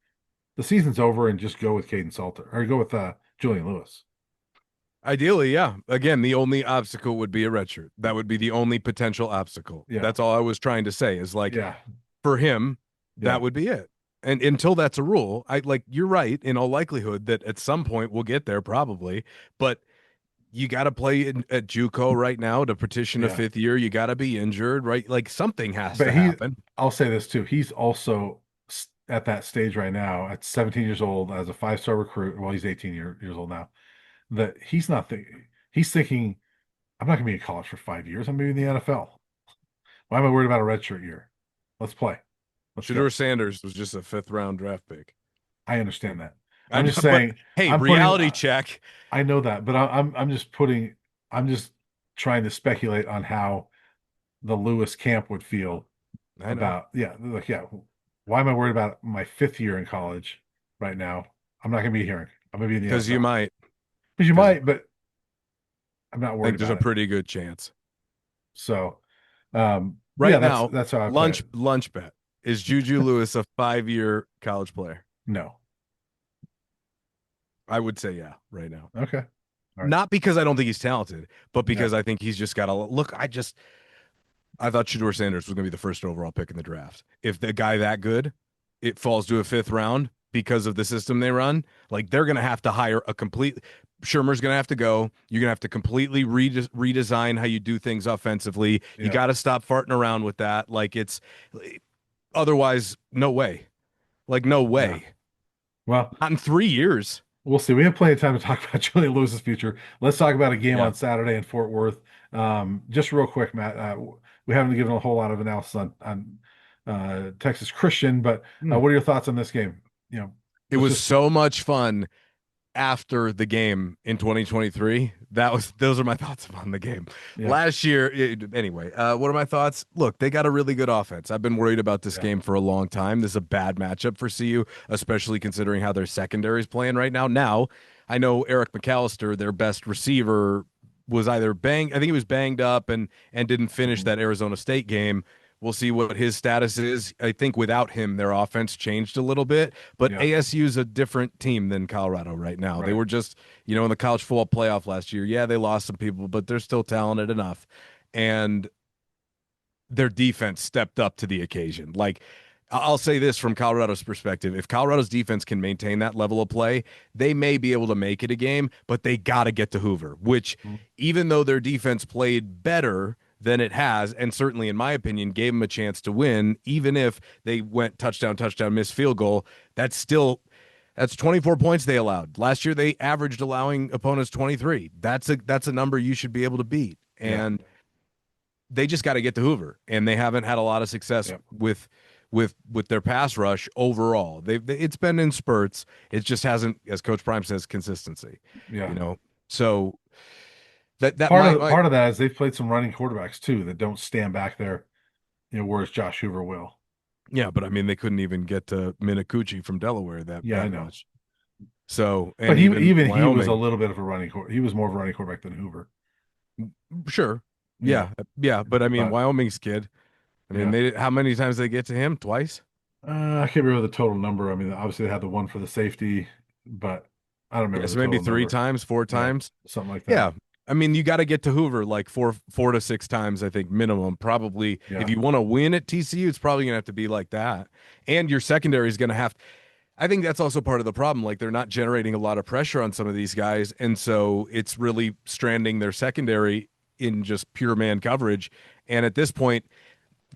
Speaker 1: the season's over and just go with Kaidon Salter or go with Julian Lewis.
Speaker 2: Ideally, yeah. Again, the only obstacle would be a redshirt. That would be the only potential obstacle.
Speaker 1: Yeah,
Speaker 2: That's all I was trying to say is like
Speaker 1: yeah,
Speaker 2: for him,
Speaker 1: yeah,
Speaker 2: that would be it. And until that's a rule, I like you're right in all likelihood that at some point we'll get there probably, but you got to play at JUCO right now to petition a
Speaker 1: yeah.
Speaker 2: fifth year. You got to be injured, right? Like something has
Speaker 1: But
Speaker 2: to happen.
Speaker 1: I'll say this too. He's also at that stage right now at 17 years old as a 5-star recruit. Well, he's 18 years old now. That he's not thinking. He's thinking, I'm not going to be in college for 5 years. I'm going to be in the NFL. Why am I worried about a redshirt year? Let's play. Let's go.
Speaker 2: Shedeur Sanders was just a fifth round draft pick.
Speaker 1: I understand that.
Speaker 2: I
Speaker 1: I'm
Speaker 2: know,
Speaker 1: just
Speaker 2: but
Speaker 1: saying.
Speaker 2: hey,
Speaker 1: I'm putting.
Speaker 2: reality check.
Speaker 1: I know that, but I'm just putting. I'm just trying to speculate on how the Lewis camp would feel
Speaker 2: I know
Speaker 1: about. Yeah, like yeah. Why am I worried about my 5th year in college right now? I'm not going to be here. I'm going to be in the
Speaker 2: because you
Speaker 1: NFL.
Speaker 2: might.
Speaker 1: Because you
Speaker 2: Because
Speaker 1: might, but I'm not
Speaker 2: I
Speaker 1: worried
Speaker 2: think there's a
Speaker 1: about it.
Speaker 2: pretty good chance.
Speaker 1: So, yeah,
Speaker 2: Right now,
Speaker 1: that's how I play it.
Speaker 2: lunch bet is JuJu Lewis a 5 year college player?
Speaker 1: No,
Speaker 2: I would say yeah, right now.
Speaker 1: Okay. All right.
Speaker 2: Not because I don't think he's talented, but
Speaker 1: Yeah.
Speaker 2: because I think he's just got to look. I thought Shedeur Sanders was going to be the first overall pick in the draft. If the guy that good, it falls to a fifth round because of the system they run, like they're going to have to hire a complete. Shermer's going to have to go. You're going to have to completely redesign how you do things offensively. You
Speaker 1: Yeah.
Speaker 2: got to stop farting around with that. Like it's otherwise, no way. Like no
Speaker 1: Yeah.
Speaker 2: way.
Speaker 1: Well,
Speaker 2: Not in 3 years.
Speaker 1: we'll see. We have plenty of time to talk about Julian Lewis's future. Let's talk about a game
Speaker 2: Yeah.
Speaker 1: on Saturday in Fort Worth. Just real quick, Matt. We haven't given a whole lot of analysis on Texas Christian, but
Speaker 2: Hmm.
Speaker 1: what are your thoughts on this game? You know,
Speaker 2: It
Speaker 1: let's
Speaker 2: was
Speaker 1: just
Speaker 2: so much fun after the game in 2023. Those are my thoughts on the game.
Speaker 1: yeah,
Speaker 2: Last year, anyway, what are my thoughts? Look, they got a really good offense. I've been worried about this
Speaker 1: yeah,
Speaker 2: game for a long time. This is a bad matchup for CU, especially considering how their secondary is playing right now. Now, I know Eric McAllister, their best receiver, was either banged, I think he was banged up and didn't finish
Speaker 1: mhm,
Speaker 2: that Arizona State game. We'll see what his status is. I think without him, their offense changed a little bit, but
Speaker 1: yeah,
Speaker 2: ASU is a different team than Colorado right now. They
Speaker 1: right,
Speaker 2: were just, in the college football playoff last year. Yeah, they lost some people, but they're still talented enough. And their defense stepped up to the occasion. Like, I'll say this from Colorado's perspective. If Colorado's defense can maintain that level of play, they may be able to make it a game, but they got to get to Hoover, which,
Speaker 1: mhm,
Speaker 2: even though their defense played better than it has, and certainly, in my opinion, gave them a chance to win, even if they went touchdown, touchdown, missed field goal, that's 24 points they allowed. Last year they averaged allowing opponents 23. That's a number you should be able to beat.
Speaker 1: yeah,
Speaker 2: And they just got to get to Hoover, and they haven't had a lot of success
Speaker 1: yeah,
Speaker 2: with their pass rush overall. It's been in spurts. It just hasn't, as Coach Prime says, consistency. You
Speaker 1: yeah.
Speaker 2: know, so that
Speaker 1: Part
Speaker 2: might
Speaker 1: of
Speaker 2: might
Speaker 1: part of that is they've played some running quarterbacks too that don't stand back there, whereas Josh Hoover will.
Speaker 2: yeah, but I mean they couldn't even get to Minicucci from Delaware that
Speaker 1: Yeah, I
Speaker 2: that
Speaker 1: know.
Speaker 2: much. So
Speaker 1: But
Speaker 2: and
Speaker 1: he
Speaker 2: even
Speaker 1: even he was a
Speaker 2: Wyoming,
Speaker 1: little bit of a he was more of a running quarterback than Hoover.
Speaker 2: sure,
Speaker 1: Yeah,
Speaker 2: yeah, but I mean
Speaker 1: but
Speaker 2: Wyoming's kid. I mean
Speaker 1: yeah.
Speaker 2: they how many times they get to him? Twice.
Speaker 1: I can't remember the total number. I mean, obviously they had the one for the safety, but I don't
Speaker 2: Yeah,
Speaker 1: remember the
Speaker 2: so maybe
Speaker 1: total
Speaker 2: three
Speaker 1: number.
Speaker 2: times, four
Speaker 1: Yeah,
Speaker 2: times.
Speaker 1: something like that.
Speaker 2: Yeah. I mean, you got to get to Hoover like four to six times, I think, minimum. Probably if
Speaker 1: Yeah,
Speaker 2: you want to win at TCU, it's probably going to have to be like that. And your secondary is going to have, I think that's also part of the problem. Like they're not generating a lot of pressure on some of these guys. And so it's really stranding their secondary in just pure man coverage. And at this point,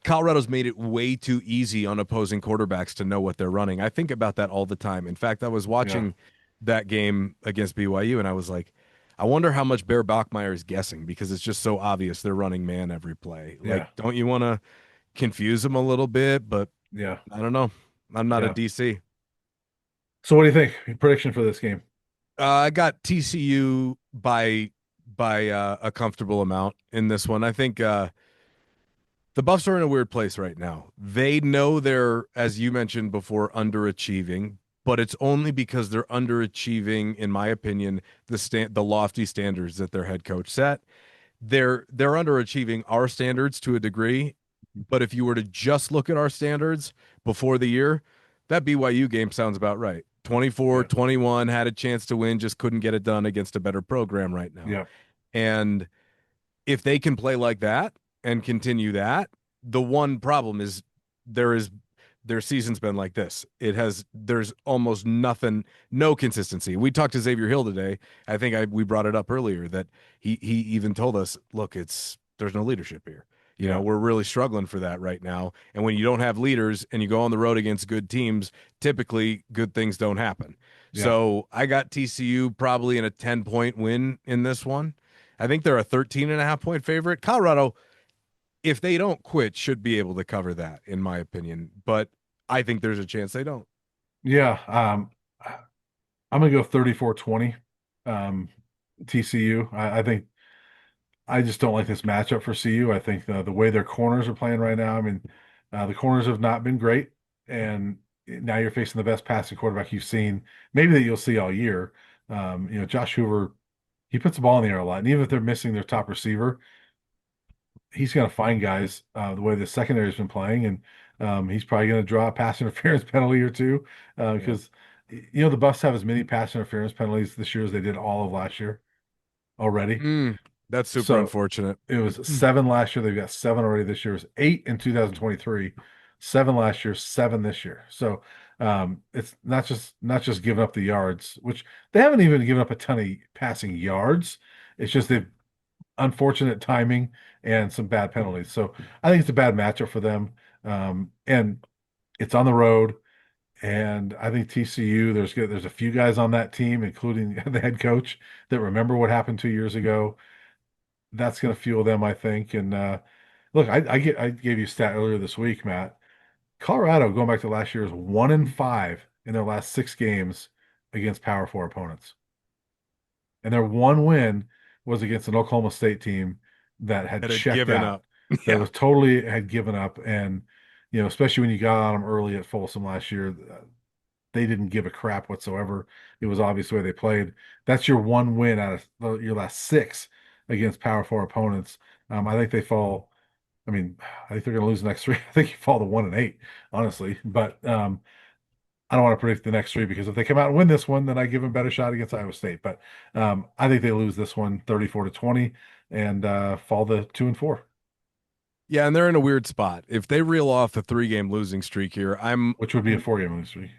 Speaker 2: Colorado's made it way too easy on opposing quarterbacks to know what they're running. I think about that all the time. In fact, I was
Speaker 1: yeah,
Speaker 2: watching that game against BYU and I was like, I wonder how much Bear Bachmeyer is guessing because it's just so obvious they're running man every play. Like,
Speaker 1: yeah,
Speaker 2: don't you want to confuse them a little bit? But
Speaker 1: yeah,
Speaker 2: I don't know. I'm not a
Speaker 1: yeah.
Speaker 2: DC.
Speaker 1: So what do you think? Prediction for this game?
Speaker 2: I got TCU by a comfortable amount in this one. I think the Buffs are in a weird place right now. They know they're, as you mentioned before, underachieving, but it's only because they're underachieving, in my opinion, the lofty standards that their head coach set. They're underachieving our standards to a degree, but if you were to just look at our standards before the year, that BYU game sounds about right. 24,
Speaker 1: Yeah,
Speaker 2: 21 had a chance to win, just couldn't get it done against a better program right now.
Speaker 1: yeah,
Speaker 2: And if they can play like that and continue that, the one problem is there is their season's been like this. There's almost nothing, no consistency. We talked to Xavier Hill today. I think we brought it up earlier that he even told us, look, there's no leadership here.
Speaker 1: yeah,
Speaker 2: We're really struggling for that right now. And when you don't have leaders and you go on the road against good teams, typically good things don't happen.
Speaker 1: yeah,
Speaker 2: So I got TCU probably in a 10-point win in this one. I think they're a 13.5-point favorite. Colorado, if they don't quit, should be able to cover that, in my opinion. But I think there's a chance they don't.
Speaker 1: yeah. I'm gonna go 34-20. Um, TCU. I think I just don't like this matchup for CU. I think the way their corners are playing right now. I mean, the corners have not been great, and now you're facing the best passing quarterback you've seen, maybe that you'll see all year. Josh Hoover, he puts the ball in the air a lot, and even if they're missing their top receiver, he's going to find guys the way the secondary has been playing, and he's probably going to draw a pass interference penalty or two
Speaker 2: Yeah.
Speaker 1: because the Buffs have as many pass interference penalties this year as they did all of last year already.
Speaker 2: Mm, that's super
Speaker 1: So
Speaker 2: unfortunate.
Speaker 1: it was seven last year. They've got seven already this year. It was eight in 2023, seven last year, seven this year. So it's not just giving up the yards, which they haven't even given up a ton of passing yards. It's just they've unfortunate timing and some bad penalties. So I think it's a bad matchup for them. And it's on the road. And I think TCU, there's a few guys on that team, including the head coach, that remember what happened 2 years ago. That's going to fuel them, I think. And look, I gave you a stat earlier this week, Matt. Colorado, going back to last year, is 1-5 in their last six games against Power Four opponents. And their one win was against an Oklahoma State team that had
Speaker 2: That had
Speaker 1: checked
Speaker 2: given
Speaker 1: out,
Speaker 2: up.
Speaker 1: that
Speaker 2: Yeah.
Speaker 1: was totally had given up. And, especially when you got on them early at Folsom last year, they didn't give a crap whatsoever. It was obvious the way they played. That's your one win out of your last six against Power Four opponents. I think they fall. I mean, I think they're going to lose the next three. I think you fall to 1-8, honestly. But I don't want to predict the next three because if they come out and win this one, then I give them a better shot against Iowa State. But I think they lose this one 34-20 and fall to 2-4,
Speaker 2: Yeah, and they're in a weird spot. If they reel off a 3-game losing streak here, I'm
Speaker 1: which would be a 4-game losing streak.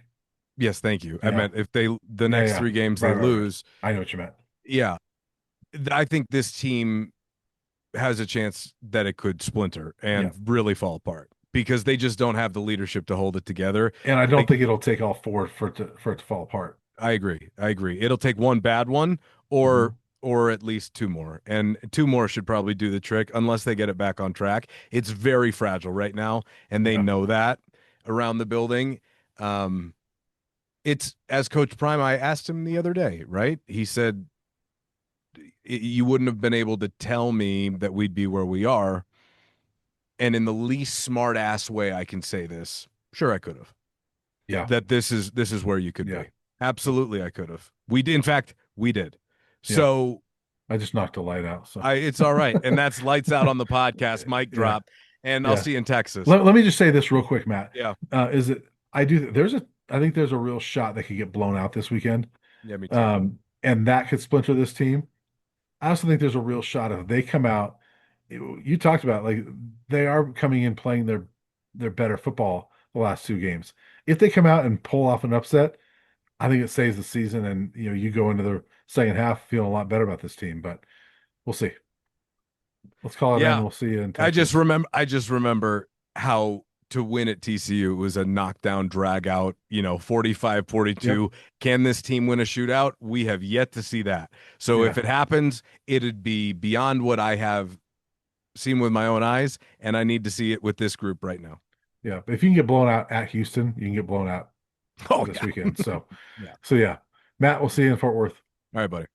Speaker 2: yes, thank you. I
Speaker 1: Yeah,
Speaker 2: meant if they the
Speaker 1: yeah,
Speaker 2: next
Speaker 1: yeah.
Speaker 2: 3 games
Speaker 1: Right,
Speaker 2: they
Speaker 1: right, right.
Speaker 2: lose,
Speaker 1: I know what you meant.
Speaker 2: yeah, I think this team has a chance that it could splinter
Speaker 1: Yeah,
Speaker 2: and really fall apart because they just don't have the leadership to hold it together.
Speaker 1: and I don't
Speaker 2: Like
Speaker 1: think it'll take all four for it to fall apart.
Speaker 2: I agree. I agree. It'll take one bad one or
Speaker 1: Hmm.
Speaker 2: or at least two more. And two more should probably do the trick unless they get it back on track. It's very fragile right now and they
Speaker 1: Yeah,
Speaker 2: know that around the building. Um it's as Coach Prime, I asked him the other day, right? He said you wouldn't have been able to tell me that we'd be where we are. And in the least smart ass way I can say this, sure I could have.
Speaker 1: yeah,
Speaker 2: That this is where you could
Speaker 1: yeah,
Speaker 2: be. Absolutely I could have. We did, in fact, we did.
Speaker 1: yeah.
Speaker 2: So
Speaker 1: I just knocked the light out. So
Speaker 2: I it's all right. And that's lights out on the podcast, mic
Speaker 1: yeah,
Speaker 2: drop. And I'll
Speaker 1: yeah.
Speaker 2: see you in Texas.
Speaker 1: Let me just say this real quick, Matt.
Speaker 2: Yeah.
Speaker 1: Is it? I think there's a real shot that could get blown out this weekend.
Speaker 2: Yeah, me too.
Speaker 1: And that could splinter this team. I also think there's a real shot if they come out. You talked about like they are coming in playing their better football the last two games. If they come out and pull off an upset, I think it saves the season, and you go into the second half feeling a lot better about this team. But we'll see. Let's call it in.
Speaker 2: Yeah.
Speaker 1: We'll see you in
Speaker 2: I just
Speaker 1: Texas.
Speaker 2: remember I just remember how to win at TCU was a knockdown drag out, 45-42.
Speaker 1: Yep.
Speaker 2: Can this team win a shootout? We have yet to see that. So if
Speaker 1: Yeah.
Speaker 2: it happens, it'd be beyond what I have seen with my own eyes, and I need to see it with this group right now.
Speaker 1: Yeah. If you can get blown out at Houston, you can get blown out
Speaker 2: Oh
Speaker 1: this
Speaker 2: yeah.
Speaker 1: weekend. So,
Speaker 2: Yeah.
Speaker 1: so yeah. Matt, we'll see you in Fort Worth.
Speaker 2: All right, buddy.